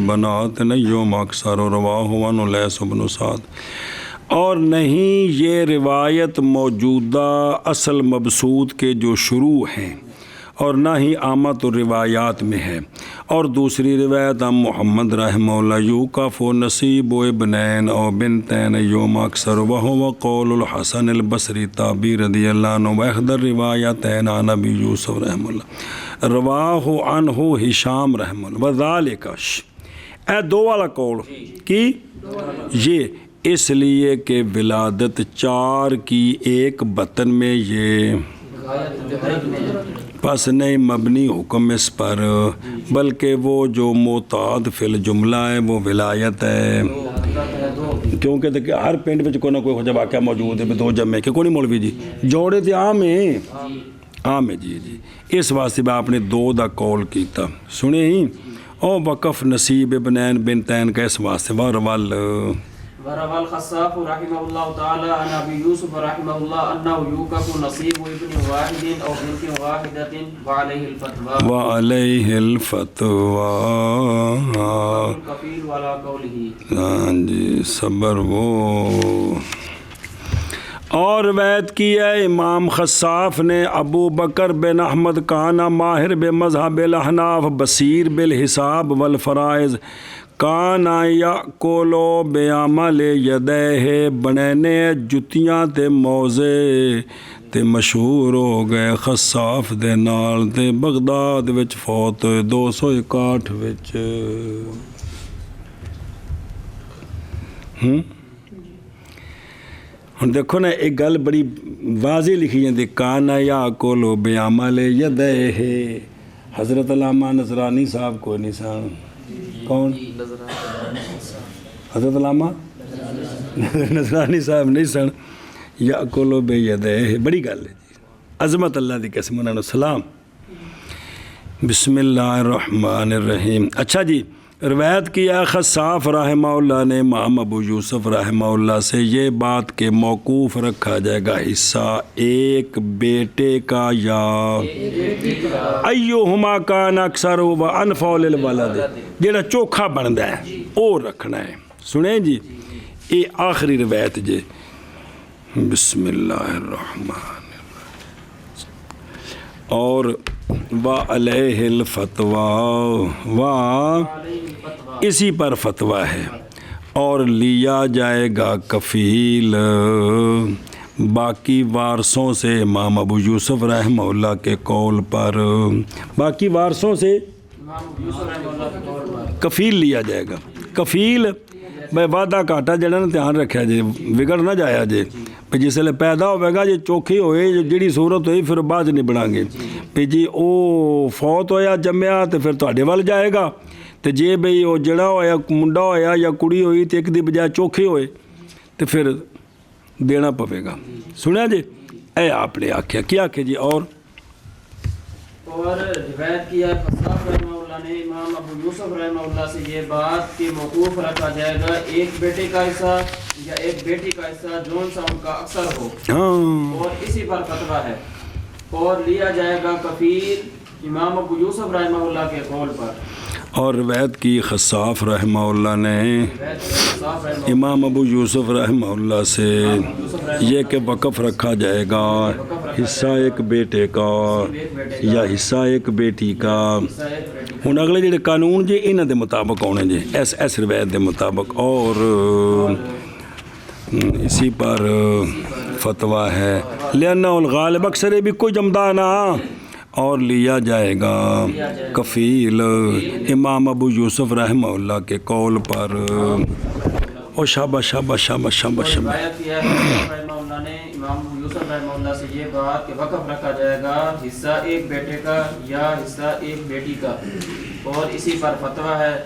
بنات نیوم اکثر و رواہ عنہ لیث بن سعد، اور نہیں یہ روایت موجودہ اصل مبسوط کے جو شروع ہیں، اور نہ ہی آمد الروایات میں ہے۔ اور دوسری روایت ہم محمد رحمہ اللہ یوقف و نصیب و ابنین او بنتین یوم اکثر وہو قول الحسن البصری تابی رضی اللہ عنہ وحدر روایتین عن ابی یوسف رحمہ اللہ رواہ عنہ ہشام رحمہ اللہ وذالک اے 2 والا قول کی یہ اس لیے کہ ولادت 4 کی ایک بطن میں یہ پس نہیں مبنی حکم اس پر، بلکہ وہ جو معتاد فی الجملہ ہے وہ ولایت ہے، کیونکہ دیکھیں ہر پنڈ میں کوئی نہ کوئی جب واقعہ موجود ہے 2 جمع کہ کوئی نہیں مولوی جی جوڑے تھے عام ہے جی اس واسطے میں آپ نے 2 دا قول کیتا سنے ہی، او وقف نصیب ابنین بنتین کا اس واسطے ورول وروى الخصاف رحمه الله تعالى عن ابي يوسف رحمه الله انه يوقف نصيب ابن واحد او بنت واحده وعليه الفتوى الكفيل ولا قوله ہاں جی صبر وہ۔ اور روایت کی ہے امام خصاف نے ابو بکر بن احمد کانا ماہر بمذہب الاحناف بصیر بالحساب والفرائض کانا یاکلو بعمل یدیہ بنینے جتیاں تے موزے تے مشہور ہو گئے خصاف دے نال تے بغداد وچ فوت ہوئے 261 وچ۔ ہن دیکھو نا ایک گل بڑی واضح لکھی جاندی کانا یاکلو بعمل یدیہ، حضرت علامہ نصرانی صاحب کوئی نہیں سن، کون حضرت علامہ نصرانی صاحب نہیں سن، یاکلو بیدیہ بڑی گل ہے جی، عظمت اللہ دی قسم انہوں نے سلام۔ بسم اللہ الرحمن الرحیم۔ اچھا جی روایت کیا خصاف رحمہ اللہ نے امام ابو یوسف رحمہ اللہ سے یہ بات کہ موقوف رکھا جائے گا حصہ ایک بیٹے کا یا ایہما کان اکثر و انفع للولد، جیڑا چوکھا بندا ہے وہ رکھنا ہے۔ سنیں جی یہ آخری روایت جی، بسم اللہ الرحمن اور وعلیہ الفتویٰ اسی پر فتویٰ ہے، اور لیا جائے گا کفیل باقی وارثوں سے امام ابو یوسف رحمہ اللہ کے قول پر، باقی وارثوں سے کفیل لیا جائے گا۔ کفیل میں وعدہ کاٹا جڑا نا دھیان رکھا جی بگڑ نہ جایا جی، پہ جس لئے پیدا ہوئے گا جی چوکھی ہوئے جڑی صورت ہوئی پھر بعد نہیں بنا گے، پہ جی او فوت ہویا جمعہ تو پھر تواڈے وال جائے گا، تو جے بھئی وہ جڑا ہویا منڈا ہویا یا کڑی ہوئی تو ایک دی بجائے چوکھے ہوئے تو پھر دینا پوے گا۔ سنیا جی اے آپ نے آکھیا کیا آکھے جی اور روایت کیا خصاف رحمہ اللہ نے امام ابو یوسف رحمہ اللہ سے یہ بات کہ موقوف رکھا جائے گا ایک بیٹے کا حصہ یا ایک بیٹی کا حصہ جون سا ان کا اکثر ہو، اور اسی پر فتویٰ ہے، اور لیا جائے گا کفیل امام ابو یوسف رحمہ اللہ کے قول پر۔ اور روایت کی خصاف رحمہ اللہ نے امام ابو یوسف رحمہ اللہ سے یہ کہ وقف رکھا جائے گا حصہ ایک بیٹے کا یا حصہ ایک بیٹی کا. ہن اگلے جڑے قانون جی انہاں دے مطابق ہونے جی اس روایت دے مطابق. اور اسی پر فتویٰ ہے لأنہ الغالب اکثر بھی کوئی جمدہ نہ اور لیا جائے گا کفیل امام ابو یوسف رحمہ اللہ کے قول پر. او شاباش شاباش شاباش شاباش شاباش. روایت کیا ہے رحمہ اللہ نے امام ابو یوسف رحمہ اللہ سے یہ بات کہ وقف رکھا جائے گا حصہ ایک بیٹے کا یا حصہ ایک بیٹی کا. اور اسی پر فتویٰ ہے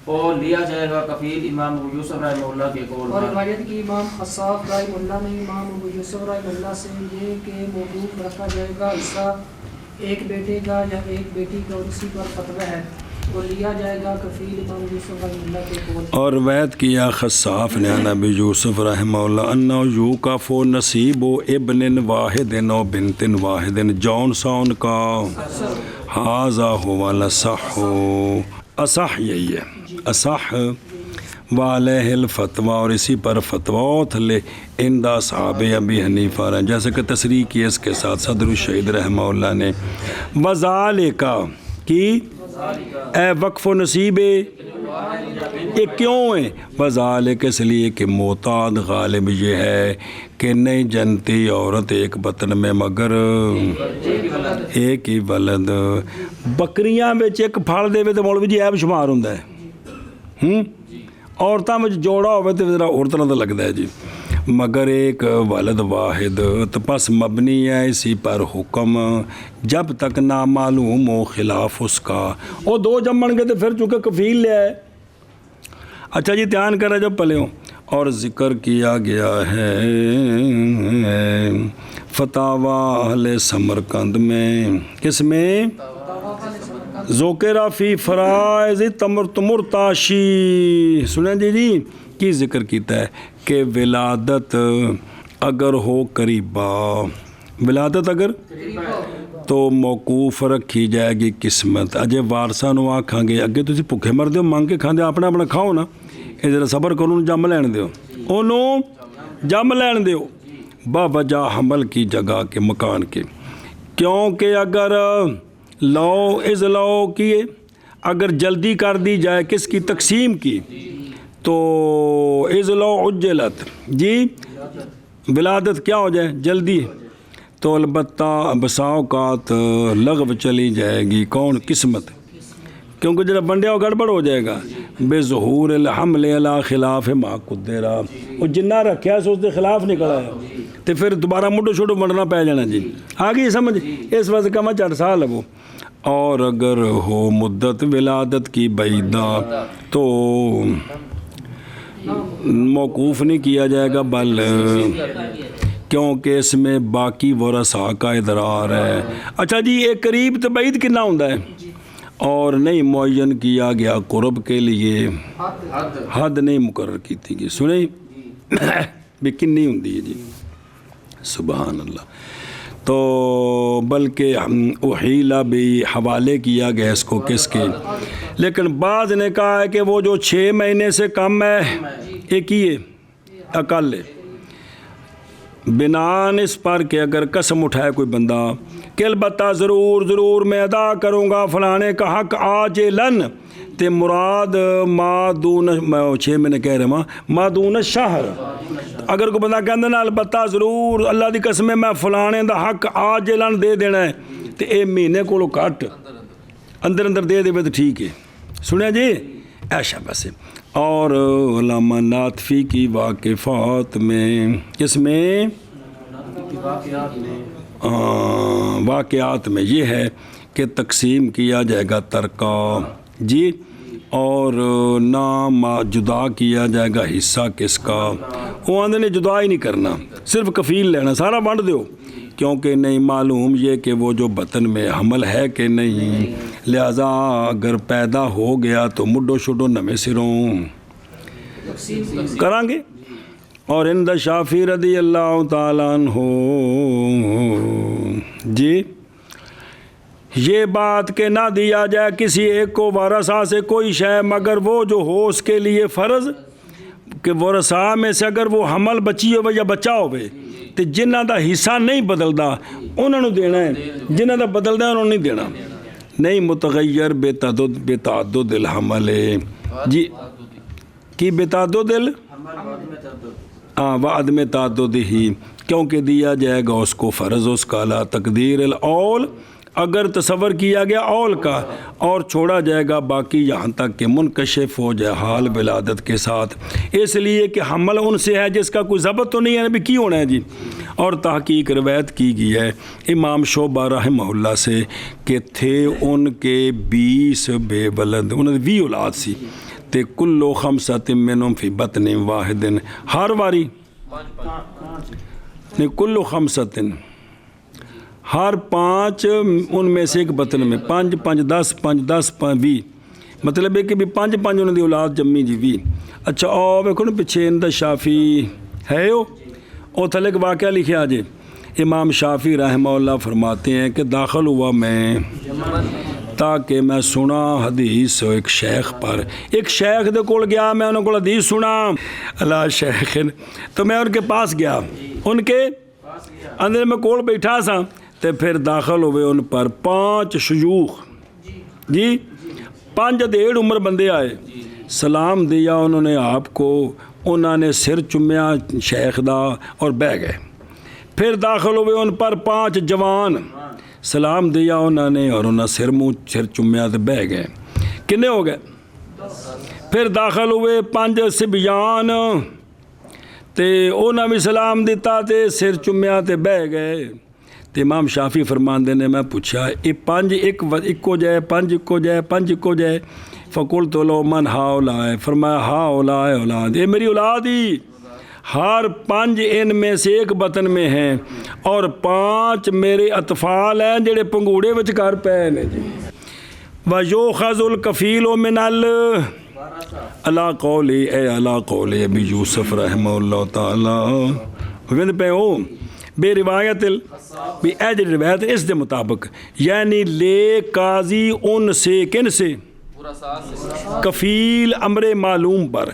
اور لیا جائے گا کفیل امام ابو یوسف رحمہ اللہ کے قول اور پر. روایت کی امام خصاف رحمہ اللہ نے امام ابو یوسف رحمہ اللہ سے یہ کہ موقوف رکھا جائے گا حصہ ایک بیٹے کا یا ایک بیٹی کا. اور اسی پر فتویٰ ہے اور لیا جائے گا کفیل امام یوسف رحمہ اللہ کے قول پر. اور روایت کیا خصاف نے نبی یوسف رحمہ اللہ انہ یوقف نصیب ابن واحد و بنت واحد جون سون کا حاذا هو الصح. اصح یہی ہے اصح وعلیہ الفتویٰ. اور اسی پر فتویٰ لے اندہ صحاب ابی حنیفہ رہے جیسے کہ تصریح کی اس کے ساتھ صدر الشہید رحمہ اللہ نے. وذالکا کی اے وقف و نصیب یہ کیوں ہے؟ وذالک اس لیے کہ معتاد غالب یہ ہے کہ نہیں جنتی عورت ایک بطن میں مگر ایک ہی ولد. بکریاں بچ ایک پھڑ دے تو مولوی جی عیب شمار ہوندا ہے. عورتوں میں جوڑا ہوئے تو ذرا اور طرح کا لگتا ہے جی. مگر ایک ولد واحد تو پس مبنی ہے اسی پر حکم جب تک نامعلوم ہو خلاف اس کا. وہ دو جمن گے تو پھر چونکہ کفیل لیا ہے. اچھا جی دھیان کرے جب پلے ہوں. اور ذکر کیا گیا ہے فتاویٰ اہل سمرقند میں کس میں ذکر فی فرائض مرتاشی. سنیں جی کی ذکر کیتا ہے کہ ولادت اگر ہو قریبا ولادت اگر تو موقوف رکھی جائے گی قسمت. اجے وارثاں نو آکھاں گے اگے تسی بھکھے مردے ہو مانگ کے کھاندے اپنا اپنا کھاؤ نا. یہ ذرا صبر کرو جم لین دیو انہوں جم لین دیو باوجہ حمل کی جگہ کے مکان کے. کیونکہ اگر لو از لو کیے اگر جلدی کر دی جائے کس کی تقسیم کی تو از لو عجلت جی ولادت کیا ہو جائے جلدی تو البتہ بسا اوقات لغو چلی جائے گی کون قسمت. کیونکہ جب بنڈیا ہو گڑبڑ ہو جائے گا بے ظہور الحمل علی خلاف ما قدرہ. وہ جنہ رکھیا سو اس کے خلاف نکلا ہے تو پھر دوبارہ مڈو چھوٹو بننا پہ جانا جی. آگے سمجھ اس وجہ کم 4 سال ہے وہ. اور اگر ہو مدت ولادت کی بعیدہ تو موقوف نہیں کیا جائے گا بل کیونکہ اس میں باقی ورثاء کا ادرار ہے. اچھا جی ایک قریب تو بعید کتنا ہوتا ہے اور نہیں معین کیا گیا قرب کے لیے حد نہیں مقرر کی تھی گی. سنیں بھی کنی ہوندی ہے جی سبحان اللہ. تو بلکہ احیلہ بھی حوالے کیا گیا اس کو کس کے. لیکن بعض نے کہا ہے کہ وہ جو 6 مہینے سے کم ہے ایک ہی ہے اقل ہے. بنان اس پر کہ اگر قسم اٹھائے کوئی بندہ کہ البتہ ضرور میں ادا کروں گا فلانے کا حق آجلن تے مراد ما دون 6 مہینے کہہ رہے ما دون شہر. اگر کوئی بندہ کہندے نا البتہ ضرور اللہ دی قسم میں فلانے دا حق آجلن دے دینا ہے تے اے مہینے کولو کٹ اندر دے دے تو ٹھیک ہے. سنیا جی ایشا بس. اور علامہ ناطفی کی واقفات میں اس میں واقعات میں یہ ہے کہ تقسیم کیا جائے گا ترکہ جی اور نہ جدا کیا جائے گا حصہ کس کا. وہ آندھے نے جدا ہی نہیں کرنا صرف کفیل لینا سارا بانٹ دیو کیونکہ نہیں معلوم یہ کہ وہ جو بطن میں حمل ہے کہ نہیں. لہذا اگر پیدا ہو گیا تو مڈو شڈو نمے سروں کریں گے. اور اند شافی رضی اللہ تعالیٰ عنہ جی یہ بات کہ نہ دیا جائے کسی ایک کو ورثہ سے کوئی شے مگر وہ جو ہو اس کے لیے فرض کہ ورثہ میں سے اگر وہ حمل بچی ہوئے یا بچہ ہوئے تو جنہ دا حصہ نہیں بدلدا انہوں نے دینا ہے، جنہ دا بدلدا ہے انہوں نے نہیں دینا، نہیں متغیر بے تعدد الحمل جی کی بے تعدد وعدم تعدد ہی کیونکہ دیا جائے گا اس کو فرض اس کا لا تقدیر الاول اگر تصور کیا گیا اول کا اور چھوڑا جائے گا باقی یہاں تک کہ منکشف ہو جائے حال ولادت کے ساتھ، اس لیے کہ حمل ان سے ہے جس کا کوئی ضبط تو نہیں ہے ابھی کی ہونا ہے جی۔ اور تحقیق روایت کی گئی ہے امام شعبہ رحمہ اللہ سے کہ تھے ان کے 20 بے ولد، انہوں نے 20 اولاد سی تے کلو خمسۃ منہم فی بطن واحد ہر واری نہیں کلو خمسۃ ہر 5 ان میں سے ایک بطن میں 5 5 10 5 10 5 20 مطلب ہے کہ بھی 5 5 انہوں دی اولاد جمی جی 20۔ اچھا او ویکھو نا پیچھے اندر شافی ہے او تھلے ایک واقعہ لکھا جی امام شافی رحمہ اللہ فرماتے ہیں کہ داخل ہوا میں تاکہ میں سنا حدیث ایک شیخ پر، ایک شیخ دے کول گیا میں انہوں کو حدیث سنا اللہ شیخ تو میں ان کے پاس گیا، ان کے اندر میں کول بیٹھا سا تے پھر داخل ہوئے ان پر 5 شیوخ جی 5 ڈیڑھ عمر بندے آئے، سلام دیا انہوں نے آپ کو، انہوں نے سر چومیا شیخ دا اور بہ گئے، پھر داخل ہوئے ان پر 5 جوان، سلام دیا انہوں نے اور انہوں نے سر چومیا تے بہ گئے، کنے ہو گئے؟ پھر داخل ہوئے 5 صبیان تے انہوں بھی سلام دیتا تے سر چومیا تے بہ گئے، تے امام شافی فرماندے نے میں پوچھا یہ 5 ایک کو جائے 5 کو جائے 5 کو جائے فقلت لو من ہاؤلائے فرمایا ہاؤلائے اولاد یہ میری اولاد ہی، ہر 5 ان میں سے ایک بطن میں ہیں اور 5 میرے اطفال ہیں جڑے پنگوڑے وچ کر پے نے جی۔ وَيُؤْخَذُ الْكَفِيلُ مِنَ اللہ قولی اے اللہ قولی ابی یوسف رحمہ اللہ تعالیٰ ویند پہ ہو بے روایت بھی اے جڑی روایت اس دے مطابق یعنی لے قاضی ان سے کن سے کفیل امر معلوم پر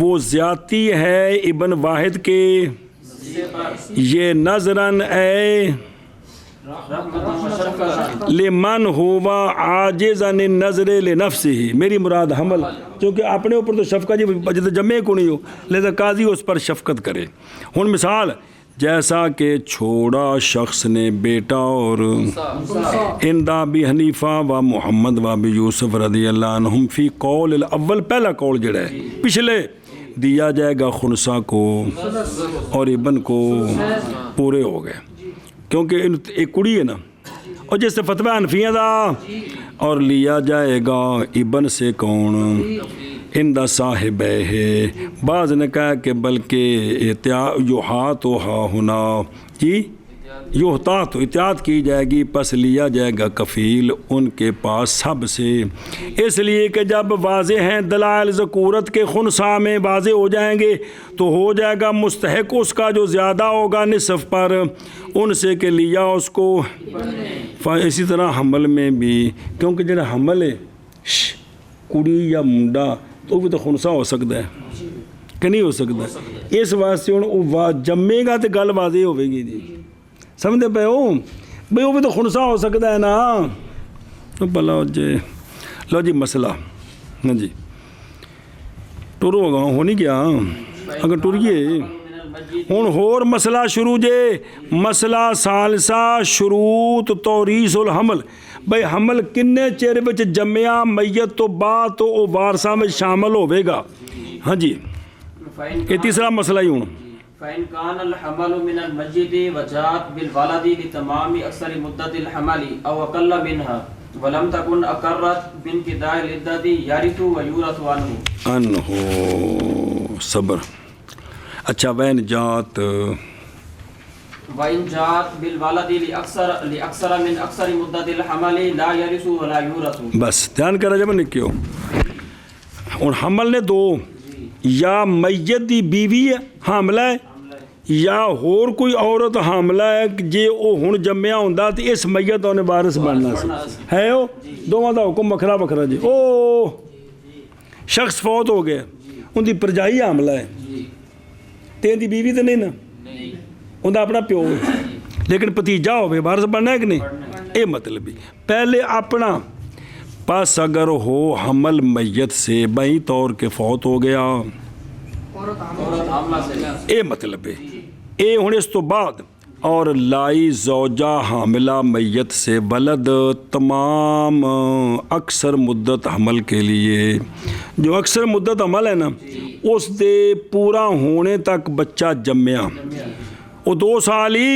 وہ زیادتی ہے ابن واحد کے یہ نظراً اے لمن ہوا عاجز عن النظر لنفسہ میری مراد حمل چونکہ اپنے اوپر تو شفقت جب جمعے کو نہیں ہو لہذا قاضی اس پر شفقت کرے۔ ہن مثال جیسا کہ چھوڑا شخص نے بیٹا اور اندہ بھی حنیفہ و محمد و بھی یوسف رضی اللہ عنہم فی قول الاول پہلا قول جڑا ہے پچھلے دیا جائے گا خنسا کو اور ابن کو پورے ہو گئے کیونکہ ایک کڑی ہے نا اور جس سے فتویٰ حنفیہ دا اور لیا جائے گا ابن سے کون اندہ صاحب ہے بعض نے کہا کہ بلکہ یحاط و ہا ہونا جی یحتاط احتیاط کی جائے گی پس لیا جائے گا کفیل ان کے پاس سب سے اس لیے کہ جب واضح ہیں دلائل ذکورت کے خنسا میں واضح ہو جائیں گے تو ہو جائے گا مستحق اس کا جو زیادہ ہوگا نصف پر ان سے کہ لیا اس کو اسی طرح حمل میں بھی کیونکہ جنہیں حمل ہے کڑی یا منڈا تو بھی تو خنسا ہو سکتا ہے کہ نہیں ہو سکتا اس واسطے وہ جمے گا تو گل واضح ہوئے گی جی سمجھتے پہ ہو بھئی وہ بھی تو خنسا ہو سکتا ہے نا تو بلا جی لو جی مسئلہ نا جی ٹر ہوگا ہو نہیں کیا اگر ٹریے ہوں ہور مسئلہ شروع جے مسئلہ ثالثہ شروط توریث الحمل بھئی حمل کنے چہرے بچ جمعہ میت تو بعد تو او وارثاں میں شامل ہوئے گا ہاں جی یہ تیسرا مسئلہ ہی ہوں فَإِنْ كَانَ الْحَمَلُ مِنَ الْمَجِّدِ وَجَاءَتْ بِالْوَلَدِ لِتَمَامِ أَكْثَرِ مُدَّةِ الْحَمَلِ أَوْ أَقَلَّ مِنْهَا وَلَمْ تَكُنْ أَقَرَّتْ بِانْقِضَاءِ الْعِدَّةِ يَرِثُ وَيُورَثُ عَنْهُ انہو صبر اچھا وین جات وَإِنْ جَاءَتْ بِالْوَلَدِ لِأَكْثَرَ مِنْ أَكْثَرِ مُدَّةِ الْحَمَلِ لَا يَرِثُ وَلَا يُورَثُ بس دھیان کرا جب نکیو اور حمل نے دو یا میت دی بیوی حاملہ ہے ਜਾਂ ਹੋਰ ਕੋਈ ਔਰਤ ਹਾਮਲਾ ਹੈ ਕਿ ਜੇ ਉਹ ਹੁਣ ਜੰਮਿਆ ਹੁੰਦਾ ਤੇ ਇਸ ਮਈਅਤ ਉਹਨੇ ਵਾਰਿਸ ਬਣਨਾ ਸੀ। ਹੈ ਉਹ ਦੋਵਾਂ ਦਾ ਹੁਕਮ ਵੱਖਰਾ ਵੱਖਰਾ ਜੀ। ਉਹ ਸ਼ਖਸ ਫੌਤ ਹੋ ਗਿਆ, ਉਹਦੀ ਪਰਜਾਈ ਹਾਮਲਾ ਹੈ ਤੇ ਇਹਦੀ ਬੀਵੀ ਤਾਂ ਨਹੀਂ ਨਾ, ਉਹਦਾ ਆਪਣਾ ਪਿਓ ਹੈ, ਲੇਕਿਨ ਭਤੀਜਾ ਹੋਵੇ ਵਾਰਿਸ ਬਣਨਾ ਹੈ ਕਿ ਨਹੀਂ। ਇਹ ਮਤਲਬ بھی پہلے اپنا پس اگر ہو حمل میت سے بئی طور کے فوت ہو گیا، یہ مطلب ہے اے ہن اس تو بعد اور لائی زوجہ حاملہ میت سے ولد تمام اکثر مدت حمل کے لیے، جو اکثر مدت حمل ہے نا اس دے پورا ہونے تک بچہ جمیا وہ 2 سال ہی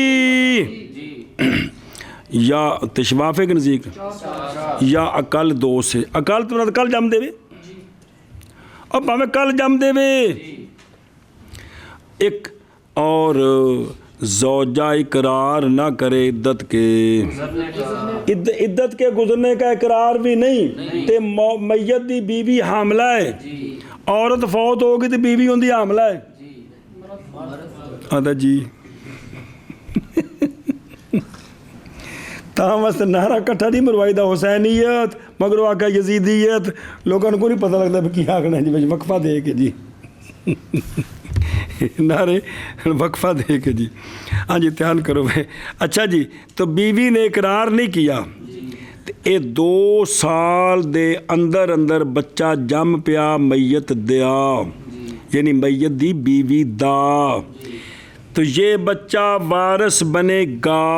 یا تشوافے کے نزدیک یا اقل 2 سے اقل تو کل جم دے وے اور پاویں کل جم دے وے ایک اور زوجہ اقرار نہ کرے عدت کے گزرنے کا اقرار بھی نہیں تے میت دی بیوی حاملہ ہے، عورت فوت ہوگی تے بیوی ہوندی حاملہ ہے آدھا جی تاں واسطے نعرہ کٹھا نہیں مروائی دا حسینیت مگر وہ آکا یزیدیت، لوگوں کو نہیں پتہ لگتا کیا آکھنا ہے جی وقفہ دے کے جی نعرے وقفہ دے کے جی ہاں جی دھیان کرو بھائی۔ اچھا جی تو بیوی نے اقرار نہیں کیا، اے 2 سال دے اندر اندر بچہ جم پیا میت دیا یعنی میت دی بیوی دا، تو یہ بچہ وارث بنے گا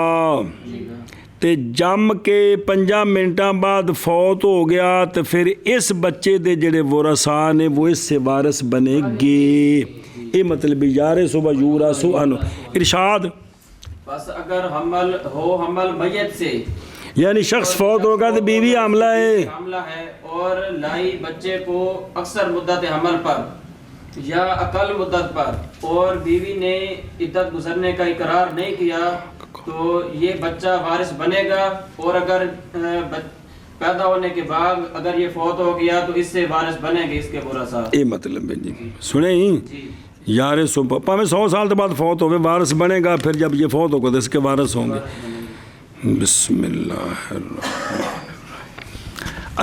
تے جم کے 5 منٹاں بعد فوت ہو گیا تو پھر اس بچے دے جڑے ورثاء نے وہ اس سے وارث بنے گے۔ یہ مطلب یارث و یورث عنہ ارشاد بس اگر حمل میت سے یعنی شخص فوت ہوگا تو بیوی حاملہ ہے اور لائی بچے کو اکثر مدت حمل پر یا اقل مدت پر اور بیوی نے عدت گزرنے کا اقرار نہیں کیا تو یہ بچہ وارث بنے گا، اور اگر پیدا ہونے کے بعد اگر یہ فوت ہو گیا تو اس سے وارث بنے گے اس کے ورثاء۔ یہ مطلب ہے جی سنیں ہی یارث پاویں 100 سال کے بعد فوت ہوئے وارث بنے گا، پھر جب یہ فوت ہوگا تو اس کے وارث ہوں گے۔ بسم اللہ الرحمن۔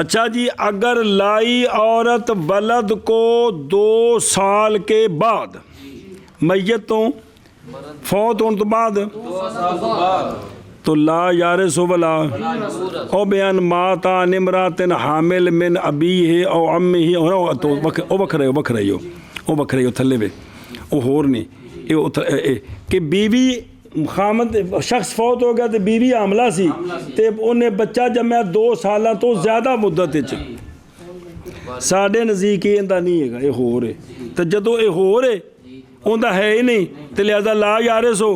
اچھا جی اگر لائی عورت ولد کو 2 سال کے بعد میتوں فوت ہونے تو بعد تو لا یارث ولا او بیان ماتا نمرات حامل من ابیہ او امہ تو او بکھرے ہو تھلے وے او ہور نہیں کہ بیوی خامد شخص فوت ہو گیا تو بیوی حاملہ سی تے انہیں بچہ جمع 2 سالاں تو زیادہ مدت چ ساڈے نزدیک اندہ نہیں ہے گا یہ ہو رہے تو جدو یہ ہو رہے اندہ ہے ہی نہیں تو لہذا لا یارث ہو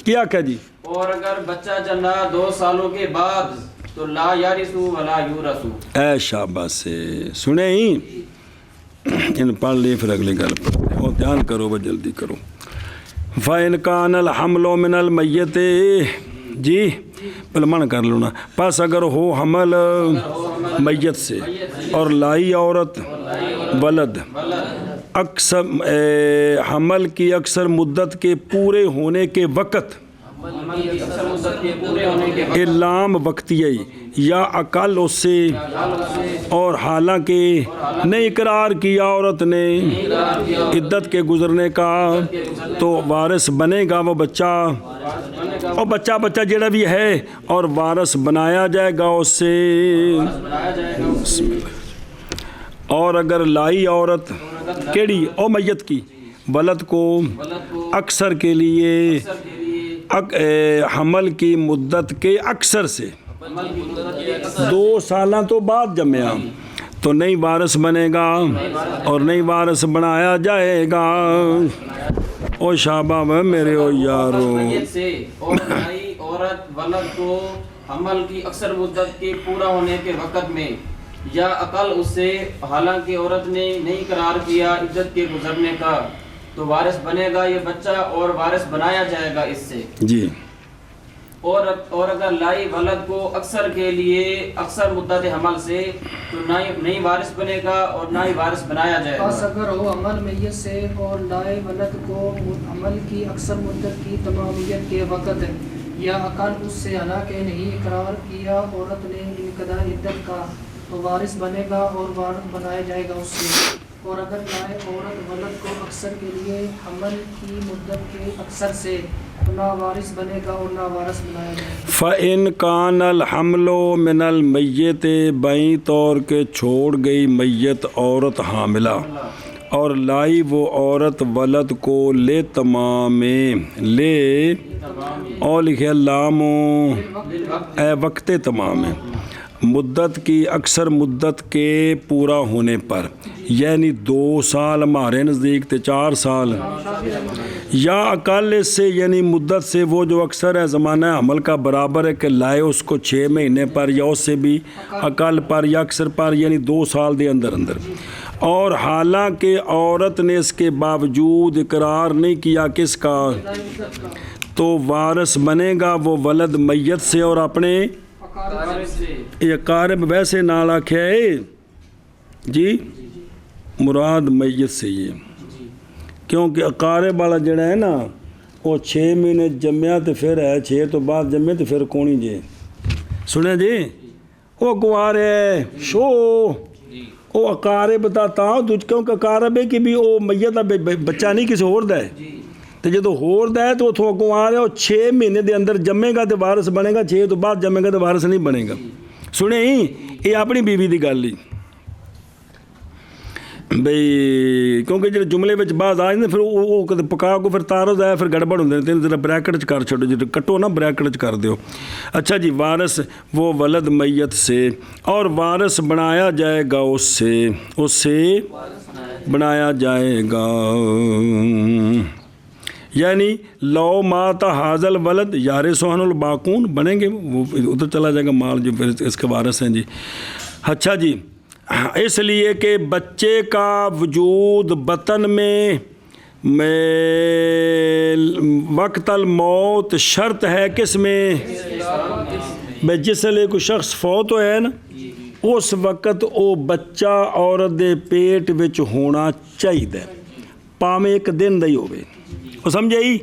کیا کہ جی اور اگر بچہ جنا 2 سالوں کے بعد تو لا یارث ولا یورث۔ اے شاباش سے سنیں ہی ان پڑھ لی پھر اگلی گل پڑھتے ہیں اور دھیان کرو وہ جلدی کرو۔ فَإِنْ كَانَ الْحَمْلُ مِنَ الْمَيِّتِ جی پلمان کر لونا پس اگر ہو حمل میت سے اور لائی عورت ولد اکثر حمل کی اکثر مدت کے پورے ہونے کے وقت لام وقتیہ یا اقل اس سے اور حالانکہ نہیں اقرار کیا عورت نے عدت کے گزرنے کا تو وارث بنے گا وہ بچہ اور بچہ جڑا بھی ہے اور وارث بنایا جائے گا اس سے۔ اور اگر لائی عورت کیڑی او میت کی ولد کو اکثر کے لیے حمل کی مدت کے اکثر سے 2 سالاں تو بعد جمعہ تو نہیں وارث بنے گا اور نہیں وارث بنایا جائے گا۔ او شاباب میرے او یارو اور نئی عورت ولد کو حمل کی اکثر مدت کے پورا ہونے کے وقت میں یا اقل اس سے حالانکہ عورت نے نہیں قرار کیا عدت کے گزرنے کا تو وارث بنے گا یہ بچہ اور وارث بنایا جائے گا اس سے جی۔ اور اگر لائی ولد کو اکثر کے لیے اکثر مدت حمل سے تو نہ ہی وارث بنے گا اور نہ ہی وارث بنایا جائے پس گا. اگر ہو عمل میت سے اور لائے ولد کو عمل کی اکثر مدت کی تمامیت کے وقت یا اقل اس سے حالانکہ نہیں اقرار کیا عورت نے انقضاء عدت کا تو وارث بنے گا اور وارث بنایا جائے گا اس سے. اور اگر لائے عورت ولد کو اکثر کے لیے حمل کی مدت کے اکثر سے تو نہ وارث بنے گا اور نہ وارث بنایا جائے گا. فَإِنْ كَانَ الْحَمْلُ مِنَ الْمَيِّتِ بائیں طور کے چھوڑ گئی میت عورت حاملہ اور لائی وہ عورت ولد کو لے تمام لے اور لکھے لام اے وقت تمام مدت کی اکثر مدت کے پورا ہونے پر یعنی 2 سال ہمارے نزدیک تے 4 سال یا اقل اس سے یعنی مدت سے وہ جو اکثر ہے زمانہ حمل کا برابر ہے کہ لائے اس کو 6 مہینے پر یا اس سے بھی اقل پر یا اکثر پر یعنی 2 سال دے اندر اور حالانکہ عورت نے اس کے باوجود اقرار نہیں کیا کس کا تو وارث بنے گا وہ ولد میت سے اور اپنے یہ اقارب ویسے نال آکھیا ہے جی مراد میت سے یہ کیونکہ اقارب والا جڑا ہے نا وہ 6 مہینے جمیا تو پھر ہے 6 تو بعد جمے تو پھر کونی جی سنے جی وہ گوار ہے شو وہ اقارب تا کیونکہ اقارب ہے کہ بھی وہ میت دا بچہ نہیں کسی اور دا ہے تو جدو ہور دا ہے تو اتھوں اگوں آ رہا ہے وہ 6 مہینے دے اندر جمے گا تو وارث بنے گا 6 تو بعد جمے گا تو وارث نہیں بنے گا سنے ہی یہ اپنی بیوی دی گل ہی بھئی کیونکہ جب جملے وچ بعض آ جاندے پھر وہ پکا کو پھر تارز آیا پھر گڑبڑ ہوندے نے ذرا بریکٹ کر چھوڑو جی کٹو نا بریکٹ کر دیو. اچھا جی وارث وہ ولد میت سے اور وارث بنایا جائے گا اس سے بنایا جائے گا یعنی لو ماتا حاضل ولد یار سہن الباقون بنیں گے وہ ادھر چلا جائے گا مال جو پھر اس کے وارث ہیں جی. اچھا جی اس لیے کہ بچے کا وجود بطن میں وقت الموت شرط ہے کس میں بھائی جس لئے کوئی شخص فوت ہوئے نا اس وقت وہ بچہ عورت دے پیٹ وچ ہونا چاہیے پاویں 1 دن دا ہی ہوئے وہ سمجھے ہی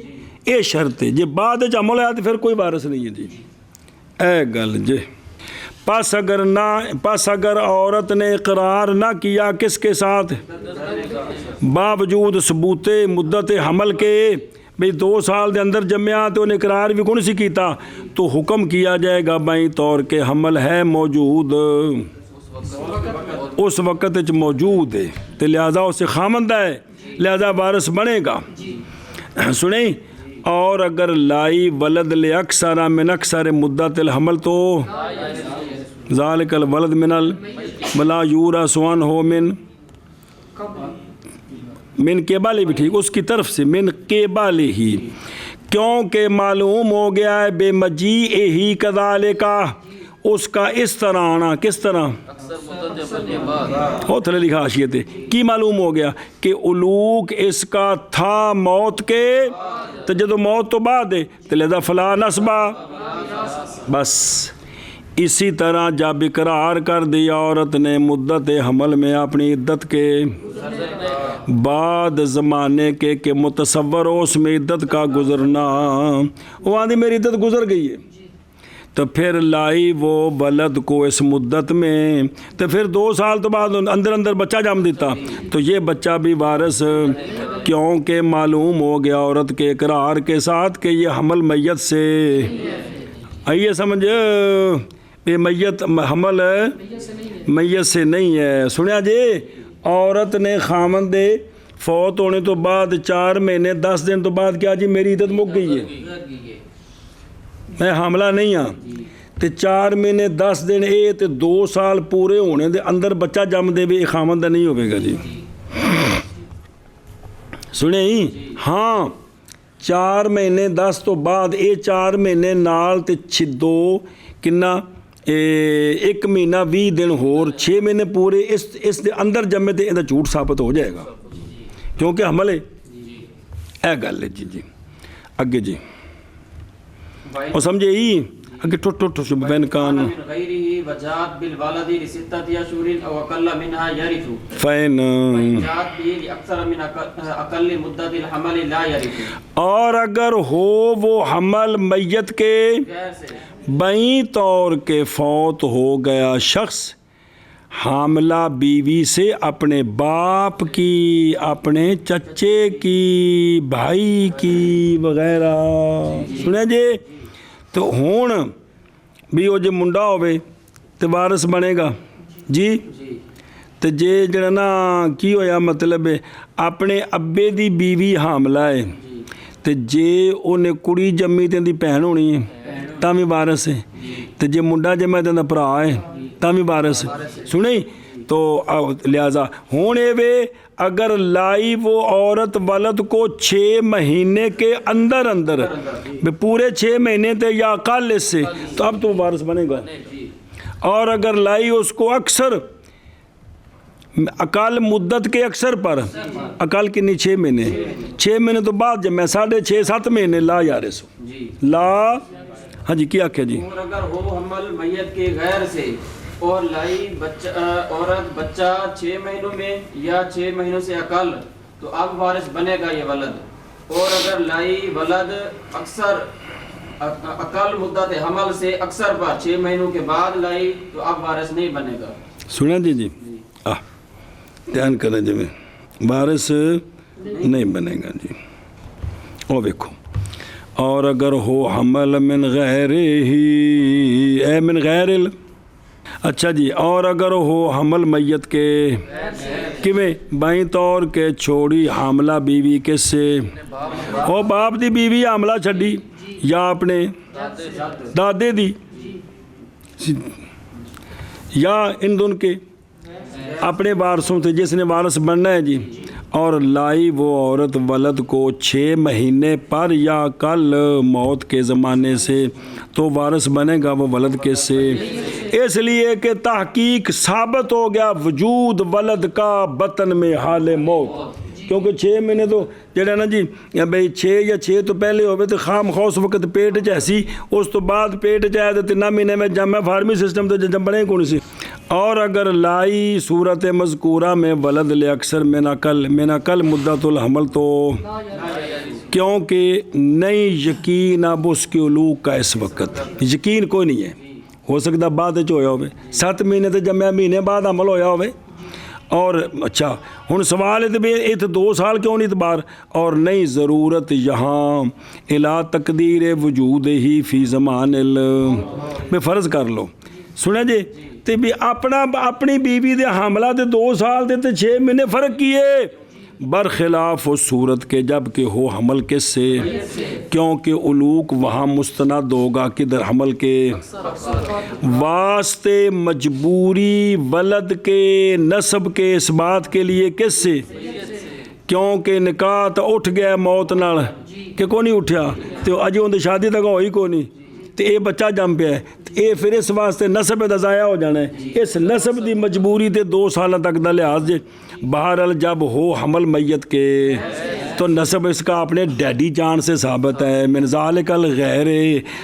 یہ شرط ہے جی بعد عمل ہے تو پھر کوئی وارث نہیں ہے جی اے گل جی. پس اگر عورت نے اقرار نہ کیا کس کے ساتھ باوجود ثبوت مدت حمل کے بھئی 2 سال دے اندر جمعہ تو انہیں اقرار بھی کون سی کیتا تو حکم کیا جائے گا بائیں طور کے حمل ہے موجود اس وقت موجود ہے تو لہذا اسے خامندہ ہے لہذا وارث بنے گا. سنیں اور اگر لائی ولد لے اکثر من اکثر مدت الحمل تو ذالک الولد من ولا یورث عنہ من قبل بھی ٹھیک اس کی طرف سے من قبل ہی کیونکہ معلوم ہو گیا ہے بے مجیء ہی کذالک اس کا اس طرح آنا کس طرح وہ تھلے لکھا حاشیت ہے کی معلوم ہو گیا کہ علوق اس کا تھا موت کے تو جدو موت تو بعد ہے تو لہذا فلا نسبہ بس. اسی طرح جب اقرار کر دیا عورت نے مدت حمل میں اپنی عدت کے بعد زمانے کے کہ متصور ہو اس میں عدت کا گزرنا وہ آدھی میری عدت گزر گئی ہے تو پھر لائی وہ ولد کو اس مدت میں تو پھر 2 سال تو بعد اندر بچہ جم دیتا تو یہ بچہ بھی وارث کیونکہ معلوم ہو گیا عورت کے اقرار کے ساتھ کہ یہ حمل میت سے آئیے سمجھ یہ میت حمل میت سے نہیں ہے. سنیا جی عورت نے خامند فوت ہونے تو بعد 4 مہینے 10 دن تو بعد کیا جی میری عدت مک گئی ہے میں حاملہ نہیں ہاں تو 4 مہینے 10 دن اے تو 2 سال پورے ہونے دے اندر بچہ جم دے بھی خامندہ نہیں ہوئے گا جی. سنے ہی ہاں 4 مہینے 10 تو بعد اے 4 مہینے نال تے 2 کنہ 1 مہینہ 20 دن ہور 6 مہینے پورے اس دے اندر جمے تے اندر جھوٹ ثابت ہو جائے گا کیونکہ حمل ہے اے گل ہے جی. اگے جی وہ سمجھے ہی اگے ٹوٹ بین کان من غیرہ وجات بالولد لستۃ اشہر او اقل منها یرث فین جات بھی اکثر من اقل مدت الحمل لا یرث. اور اگر ہو وہ حمل میت کے غیر سے بائیں طور کے فوت ہو گیا شخص حاملہ بیوی سے اپنے باپ کی، اپنے چچے کی، بھائی کی وغیرہ. سنیں جی تو ہون بھی وہ جے منڈا ہوئے تو وارث بنے گا جی. جی تو جے جڑا نا کی ہویا مطلب ہے اپنے ابے دی بیوی حاملہ ہے تو جے انہیں کڑی جمی تے دی بہن ہونی ہے تاں بھی وارث ہے. تو جے منڈا جمع تے دا بھرا ہے تاں بھی وارث ہے. سنیں تو لہذا ہونے وے اگر لائی وہ عورت ولد کو 6 مہینے کے اندر پورے 6 مہینے تے یا اقل اس سے تو اب تو وارث بنے گا. اور اگر لائی اس کو اکثر اقل مدت کے اکثر پر اقل کنی 6 مہینے 6 مہینے تو بعد جب میں 6.5-7 مہینے لا یارس جی لا. ہاں جی کیا جی. اور اگر ہو حمل میت کے غیر سے اور لائی عورت بچہ 6 مہینوں میں یا 6 مہینوں سے اقل تو اب وارث بنے گا یہ ولد. اور اگر لائی ولد اکثر اقل مدت حمل سے اکثر پر 6 مہینوں کے بعد لائی تو اب وارث نہیں بنے گا. سنا جی دھیان کریں جی میں وارث نہیں بنے گا جی. او دیکھو اور اگر ہو حمل من غیر ہی من غیر اچھا جی. اور اگر ہو حمل میت کے کیویں بائیں طور کے چھوڑی حاملہ بیوی کس سے او باپ دی بیوی حاملہ چھڈی یا اپنے دادے دی یا ان دن کے اپنے وارثوں تھے جس نے وارث بننا ہے جی. اور لائی وہ عورت ولد کو 6 مہینے پر یا کل موت کے زمانے سے تو وارث بنے گا وہ ولد کے سے اس لیے کہ تحقیق ثابت ہو گیا وجود ولد کا بطن میں حال موت. کیونکہ 6 مہینے تو جڑا نا جی بھئی 6 یا 6 تو پہلے ہوئے تو خام خوص وقت پیٹ چیسی اس تو بعد پیٹ چاہے تو 3 مہینے میں جمع فارمی سسٹم تو جم بنے کون سی. اور اگر لائی صورت مذکورہ میں ولد لے اکثر من عقل مدت الحمل تو کیونکہ نہیں یقین اب اس کے علوق کا اس وقت یقین کوئی نہیں ہے. ہو سکتا بعد ہویا ہوئے 7 مہینے تو جمع مہینے بعد عمل ہویا ہوئے. اور اچھا ہن سوال ہے بھی یہ 2 سال کیوں نہیں اعتبار اور نہیں ضرورت یہاں الا تقدیر وجود ہی فی زمان میں فرض کر لو. سنیں جی تے بھی اپنی بیوی دے حاملہ دے 2 سال دے تے 6 مہینے فرق کیے برخلاف اس صورت کے جب کہ ہو حمل کس سے کیونکہ علوق وہاں مستند ہوگا کدھر حمل کے واسطے مجبوری ولد کے نسب کے اس بات کے لیے کس سے کیونکہ نکاح تو اٹھ گیا موت نال کہ کوئی نہیں اٹھیا تو اجے اندر شادی تک ہوئی کوئی نہیں تو یہ بچہ جم پیا ہے یہ پھر اس واسطے نسب دا ضائع ہو جانا ہے. اس نسب دی مجبوری تے 2 سال تک دا لحاظ جے بہرحال جب ہو حمل میت کے تو نسب اس کا اپنے ڈیڈی جان سے ثابت ہے من ذالک الغیر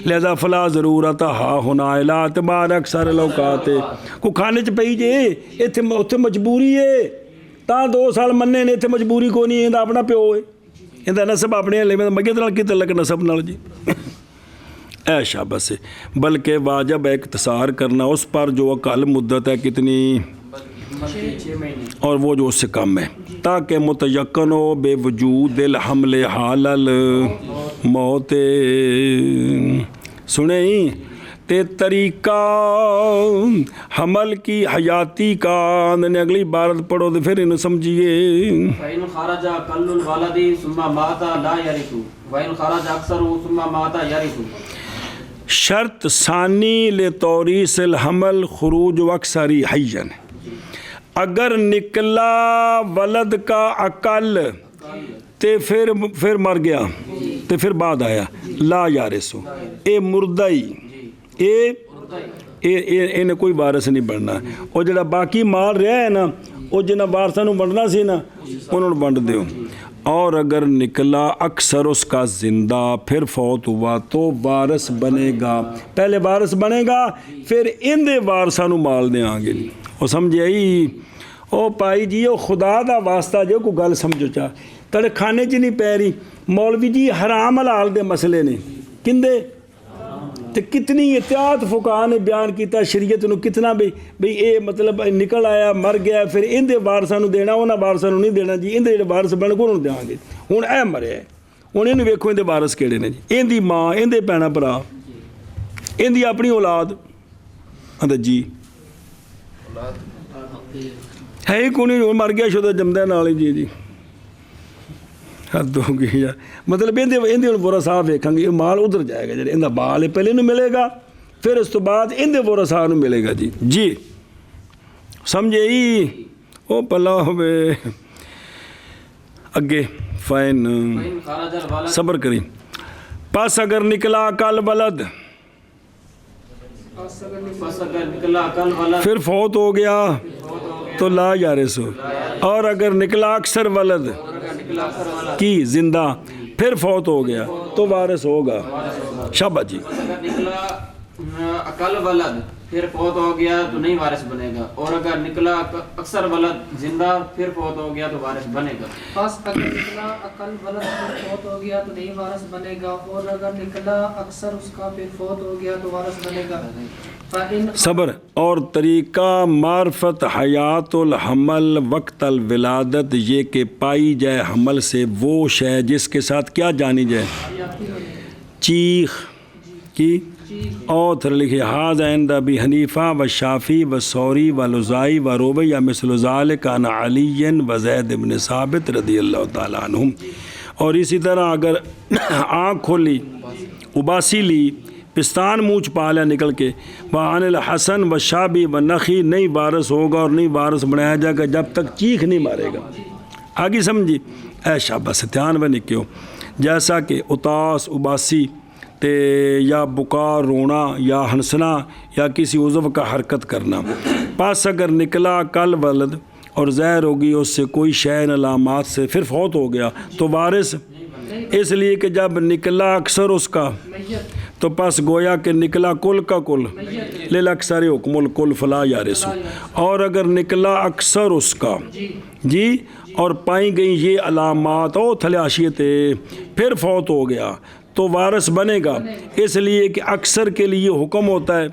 لہذا فلا ضرورت ہا ہونا الا اعتبار اکثر الاوقات کو کھانے چ پئی جے اتنے مجبوری ہے تا 2 سال مننے نے اتنے مجبوری کو نہیں ہے اپنا پیو ہے یہ نسب اپنے میت نال کی تعلق نسب نال جی اے شاباش بلکہ واجب ہے اختصار کرنا اس پر جو اقل مدت ہے کتنی 6 مہینے اور وہ جو اس سے کم ہے تاکہ متیقن ہو بے وجود الحمل حال الموت. سنیں تے طریقہ حمل کی حیاتی کا اگلی عبارت پڑھو تو پھر انہوں سمجھیے فَإِنْ خَرَجَ قَلُّ الْوَلَدِ ثُمَّ مَاتَ لَا يَرِثُ وَإِنْ خَرَجَ أَكْثَرُ ثُمَّ مَاتَ يَرِثُ. شرط ثانی لتوریث الحمل خروج اکثری حیًا اگر نکلا ولد کا اقل تے پھر مر گیا تے پھر بعد آیا لا یارثو اے مردئی انہیں کوئی وارث نہیں بننا اور جڑا باقی مال رہا ہے نا ਉਹ ਜਿਨ੍ਹਾਂ ਵਾਰਸਾਂ ਨੂੰ ਵੰਡਣਾ ਸੀ ਨਾ ਉਹਨਾਂ ਨੂੰ ਵੰਡ ਦਿਓ اور اگر نکلا اکثر اس کا زندہ پھر فوت ہوا تو وارث بنے گا پہلے وارث بنے گا پھر ان دے وارثاں نوں مال دیاں گے وہ سمجھے او پائی جی او خدا دا واسطہ جو کوئی گل سمجھو چاہ تڑے کھانے چ نہیں پی رہی مولوی جی حرام حلال دے مسئلے نے کندے تو کتنی احتیاط فقہاء نے بیان کیتا شریعت نو کتنا بھئی اے مطلب نکل آیا مر گیا پھر ان دے وارثاں نو دینا انہاں وارثاں نو نہیں دینا جی ان دے جڑے وارث بن کو انہوں دیاں گے ہن اے مریا ہے ہن اینوں ویکھو ان دے وارث کیڑے نے جی ان دی ماں ان دے بھیڑاں بھرا ان دی اپنی اولاد جی ہے ہی کوئی نہیں مر گیا شدہ جمدے نال ہی جی حد ہو گئی یار مطلب اندے ورثاء ویکھاں گے مال ادھر جائے گا جڑے اندا بال پہلے نوں ملے گا پھر اس تو بعد اندے ورثاء نوں ملے گا جی سمجھے او پلا ہوے اگے فائن صبر کریں پس اگر نکلا کل ولد پھر فوت ہو گیا تو لا یارث اور اگر نکلا اکثر ولد کی زندہ پھر فوت ہو گیا تو وارث ہوگا شاباش جی نکلا عقل ولد پھر فوت ہو گیا تو نہیں وارث بنے گا اور اگر نکلا اکثر ولد زندہ پھر فوت ہو گیا تو وارث بنے گا بس اگر نکلا عقل ولد پھر فوت ہو گیا تو نہیں وارث بنے گا اور اگر نکلا اکثر اس کا پھر فوت ہو گیا تو وارث بنے گا صبر اور طریقہ معرفت حیات الحمل وقت الولادت یہ کہ پائی جائے حمل سے وہ شے جس کے ساتھ کیا جانی جائے چیخ کی اور تھر لکھے حاض عند ابی حنیفہ و شافی و ثوری و لزائی و روبی یا مثل ذالک عن علی و زید بن ثابت رضی اللہ تعالیٰ عنہم اور اسی طرح اگر آنکھ کھولی اباسی لی پستان منہ چھپا لیا نکل کے وعن الحسن و شابی و نخی نہیں وارث ہوگا اور نہیں وارث بنایا جائے گا جب تک چیخ نہیں مارے گا آگے سمجھی اے شابہ ستیان و نکیو جیسا کہ اتاس اباسی تے یا بکار رونا یا ہنسنا یا کسی عضو کا حرکت کرنا پس اگر نکلا کل ولد اور ظاہر ہوگی اس سے کوئی شے علامات سے پھر فوت ہو گیا تو وارث اس لیے کہ جب نکلا اکثر اس کا تو پس گویا کہ نکلا کل کا کل للاکثر حکم الکل فلا یارث اور اگر نکلا اکثر اس کا جی اور پائیں گئی یہ علامات او تھلیاشیت پھر فوت ہو گیا تو وارث بنے گا اس لیے کہ اکثر کے لیے حکم ہوتا ہے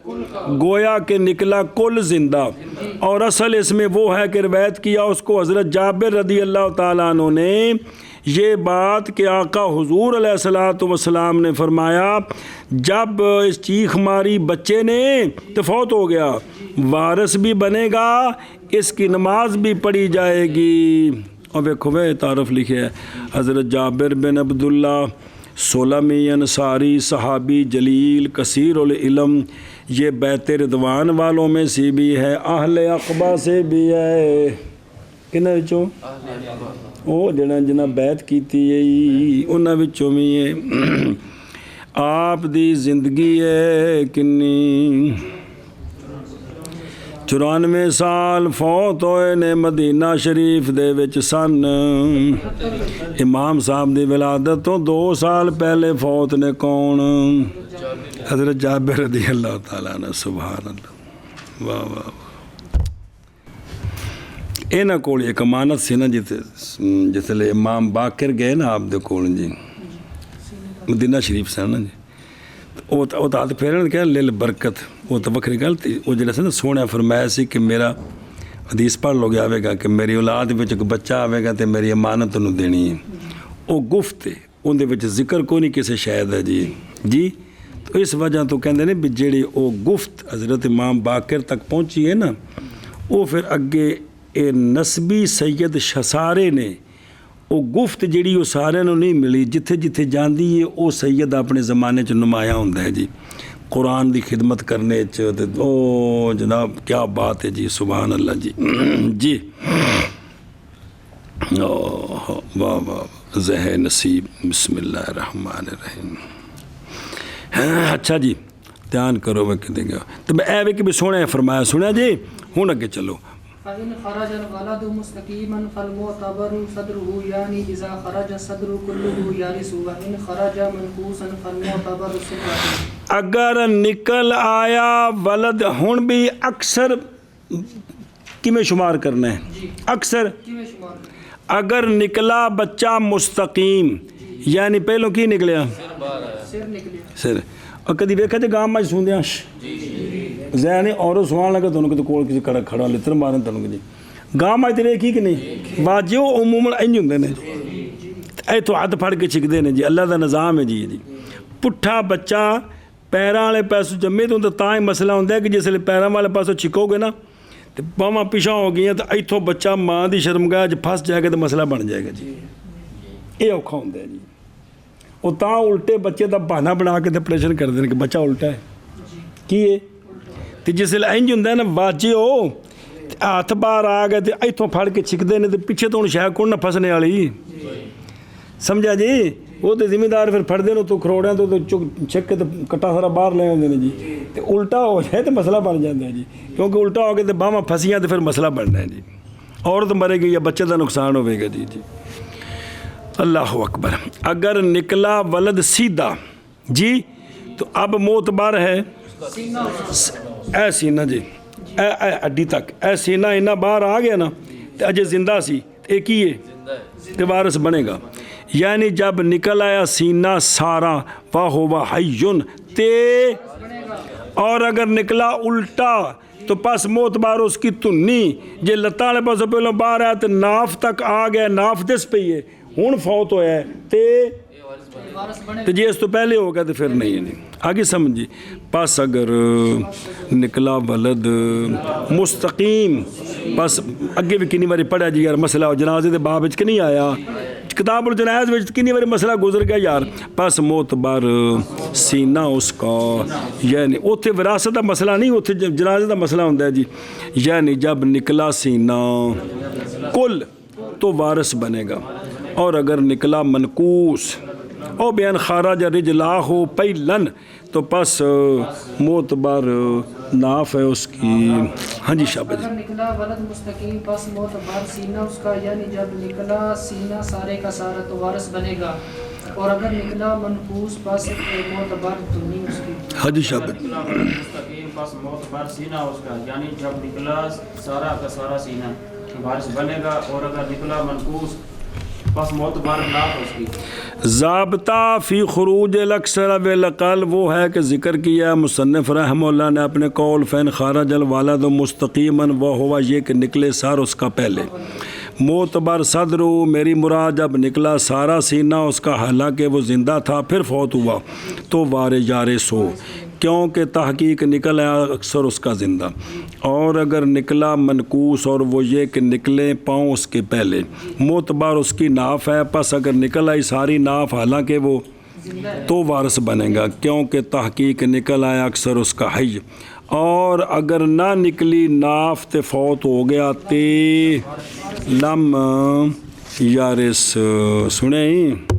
گویا کہ نکلا کل زندہ اور اصل اس میں وہ ہے کہ روایت کیا اس کو حضرت جابر رضی اللہ تعالیٰ عنہ نے یہ بات کہ آقا حضور علیہ السلام نے فرمایا جب اس چیخ ماری بچے نے تو فوت ہو گیا وارث بھی بنے گا اس کی نماز بھی پڑھی جائے گی اور دیکھو وہ تعارف لکھے ہے حضرت جابر بن عبداللہ سلمی انصاری صحابی جلیل کثیر العلم یہ بیت رضوان والوں میں سے بھی ہے اہل عقبہ سے بھی ہے کنہ وچوں وہ جنہ بیعت کیتی ہے انہاں وچوں بھی ہے آپ دی زندگی ہے کنی 94 سال فوت ہوئے نے مدینہ شریف دے وچ سن امام صاحب دی ولادت تو 2 سال پہلے فوت نے کون حضرت جابر رضی اللہ تعالیٰ عنہ سبحان اللہ واہ واہ انہاں کول ایک امانت سی نا جتلے امام باقر گئے نا آپ دے کول جی مدینہ شریف سے نا جی وہ تو ہاتھ پھیرن کہہ لیل برکت وہ تو وکری گل تھی وہ جڑا سی نا سونے فرمایا سی کہ میرا حدیث پڑھ لو گے آئے گا کہ میری اولاد وچ ایک بچہ آئے گا تو میری امانت انہوں دینی ہے وہ گفت ہے اندے وچ ذکر کو نہیں کسی شاید ہے جی تو اس وجہ تو کہندے نے بھی جیڑی وہ گفت حضرت امام باقر تک پہنچی ہے نا وہ پھر اگے اے نسبی سید شسارے نے وہ گفت جیڑی وہ سارے نو نہیں ملی جتھے جتھے جاندی ہے وہ سید اپنے زمانے چ نمایاں ہوندا ہے جی قرآن دی خدمت کرنے چ او جناب کیا بات ہے جی سبحان اللہ جی جی واہ واہ زہ نصیب بسم اللہ الرحمن الرحیم اچھا جی دھیان کرو میں کہ تو میں اے کہ بھی سونے فرمایا سنیا جی ہوں اگے چلو فإن خرج الولد مستقيما فالمعتبر صدره يعني إذا خرج الصدر كله يارث وإن خرج منقوصا فالمعتبر صدره. اگر نکل آیا ولد ہن بھی اکثر کیویں شمار کرنا ہے؟ جی اکثر کیویں شمار کریں؟ اگر نکلا بچہ مستقیم یعنی پہلوں کی نکلیا سر نکلے سر اور کدی ویکھا تے گاں مچ سوندیاں ذہن اور سوان لگا تانوں کہ کول کسی کڑا کھڑا لتر مارن تانوں کہ جی گاں مچ تے ویکھی کہ نہیں واجو عموماً انج ہوندے نے ایتھوں ہاتھ پھڑ کے چھکدے نے جی اللہ دا نظام ہے جی پٹھا بچہ پیراں والے پاسوں جمے تو تاں ہی مسئلہ ہوندا ہے کہ جس لے پیراں والے پاسوں چھکو گے نا تے باواں پیچھے ہو گئیاں تے ایتھوں بچہ ماں دی شرمگاہ وچ پھس جائے گا تے مسئلہ بن جائے گا جی یہ اوکھا ہوندا ہے جی وہ تاں الٹے بچے دا بہانہ بنا کے تے آپریشن کر دیں کہ بچہ الٹا ہے کی ہے تے جس لے انج ہوندا ہے نا واجے ہو ہاتھ باہر آ گئے تے ایتھوں پھڑ کے چھکدے نے تے پیچھے تو ہن شے کون نہ پھسنے والی سمجھا جی وہ تو ذمہ دار پھر پھڑ دے تو کروڑیاں تو چھک کے تو کٹا سارا باہر لے آتے ہیں جی تے الٹا ہو جائے تو مسئلہ بن جاتا ہے جی کیونکہ الٹا ہو کے تو باہاں پھنسیاں تو پھر مسئلہ بننا ہے جی عورت مرے گی یا بچے کا نقصان ہوئے گا جی جی اللہ اکبر اگر نکلا ولد سیدھا جی تو اب معتبر ہے اے سینہ جی اے ہڈی تک اے سینہ اینا باہر آ گیا نا تو اجے زندہ سی ایک ہی ہے تے وارث بنے گا یعنی جب نکل آیا سینہ سارا وَهُوَ حَيٌّ تے اور اگر نکلا الٹا تو پس معتبر اس کی تنی جے لتاں والے پاسوں پہلوں باہر آیا تو ناف تک آ گیا ناف دس پئی ہے ہن فوت ہویا ہے تے جی اس تو پہلے ہو گیا تو پھر نہیں آگے سمجھی پس اگر نکلا ولد مستقیم بس اگے بھی کنی باری پڑھا جی یار مسئلہ جنازے دے باب وچ کہ نہیں آیا کتاب الجنائز وچ کنی باری مسئلہ گزر گیا یار پس معتبر سینہ اس کا یعنی اوتھے وراثت دا مسئلہ نہیں اوتھے جنازے دا مسئلہ ہوندا ہے جی یعنی جب نکلا سینہ کل تو وارث بنے گا اور اگر نکلا منقوص او بیان خارج رجلاہ پیلن تو پس معتبر ناف ہے اس کی ہاں جی شاباش اگر نکلا ولد مستقیم پس معتبر سینہ اس کا یعنی جب نکلا سینہ سارے کا سارا تو وارث بنے گا اور اگر نکلا منقوص پس معتبر تنی اس کی ہاں جی شاباش مستقیم پس معتبر سینہ اس کا یعنی جب نکلا سارا کا سارا سینہ وارث بنے گا اور اگر نکلا منقوص پس معتبر ناف اس کی ضابطہ فی خروج الاکثر والاقل وہ ہے کہ ذکر کیا مصنف رحمہ اللہ نے اپنے قول فین خارج الوالد مستقیما وہ ہوا یہ کہ نکلے سار اس کا پہلے معتبر صدر میری مراد جب نکلا سارا سینہ اس کا حالانکہ وہ زندہ تھا پھر فوت ہوا تو وارے جارے سو کیونکہ تحقیق نکل آیا اکثر اس کا زندہ اور اگر نکلا منقوص اور وہ یہ کہ نکلے پاؤں اس کے پہلے معتبر اس کی ناف ہے پس اگر نکل آئی ساری ناف حالانکہ وہ تو وارث بنے گا کیونکہ تحقیق نکل آیا اکثر اس کا حی اور اگر نہ نکلی ناف تے فوت ہو گیا تے لم یارث سنیں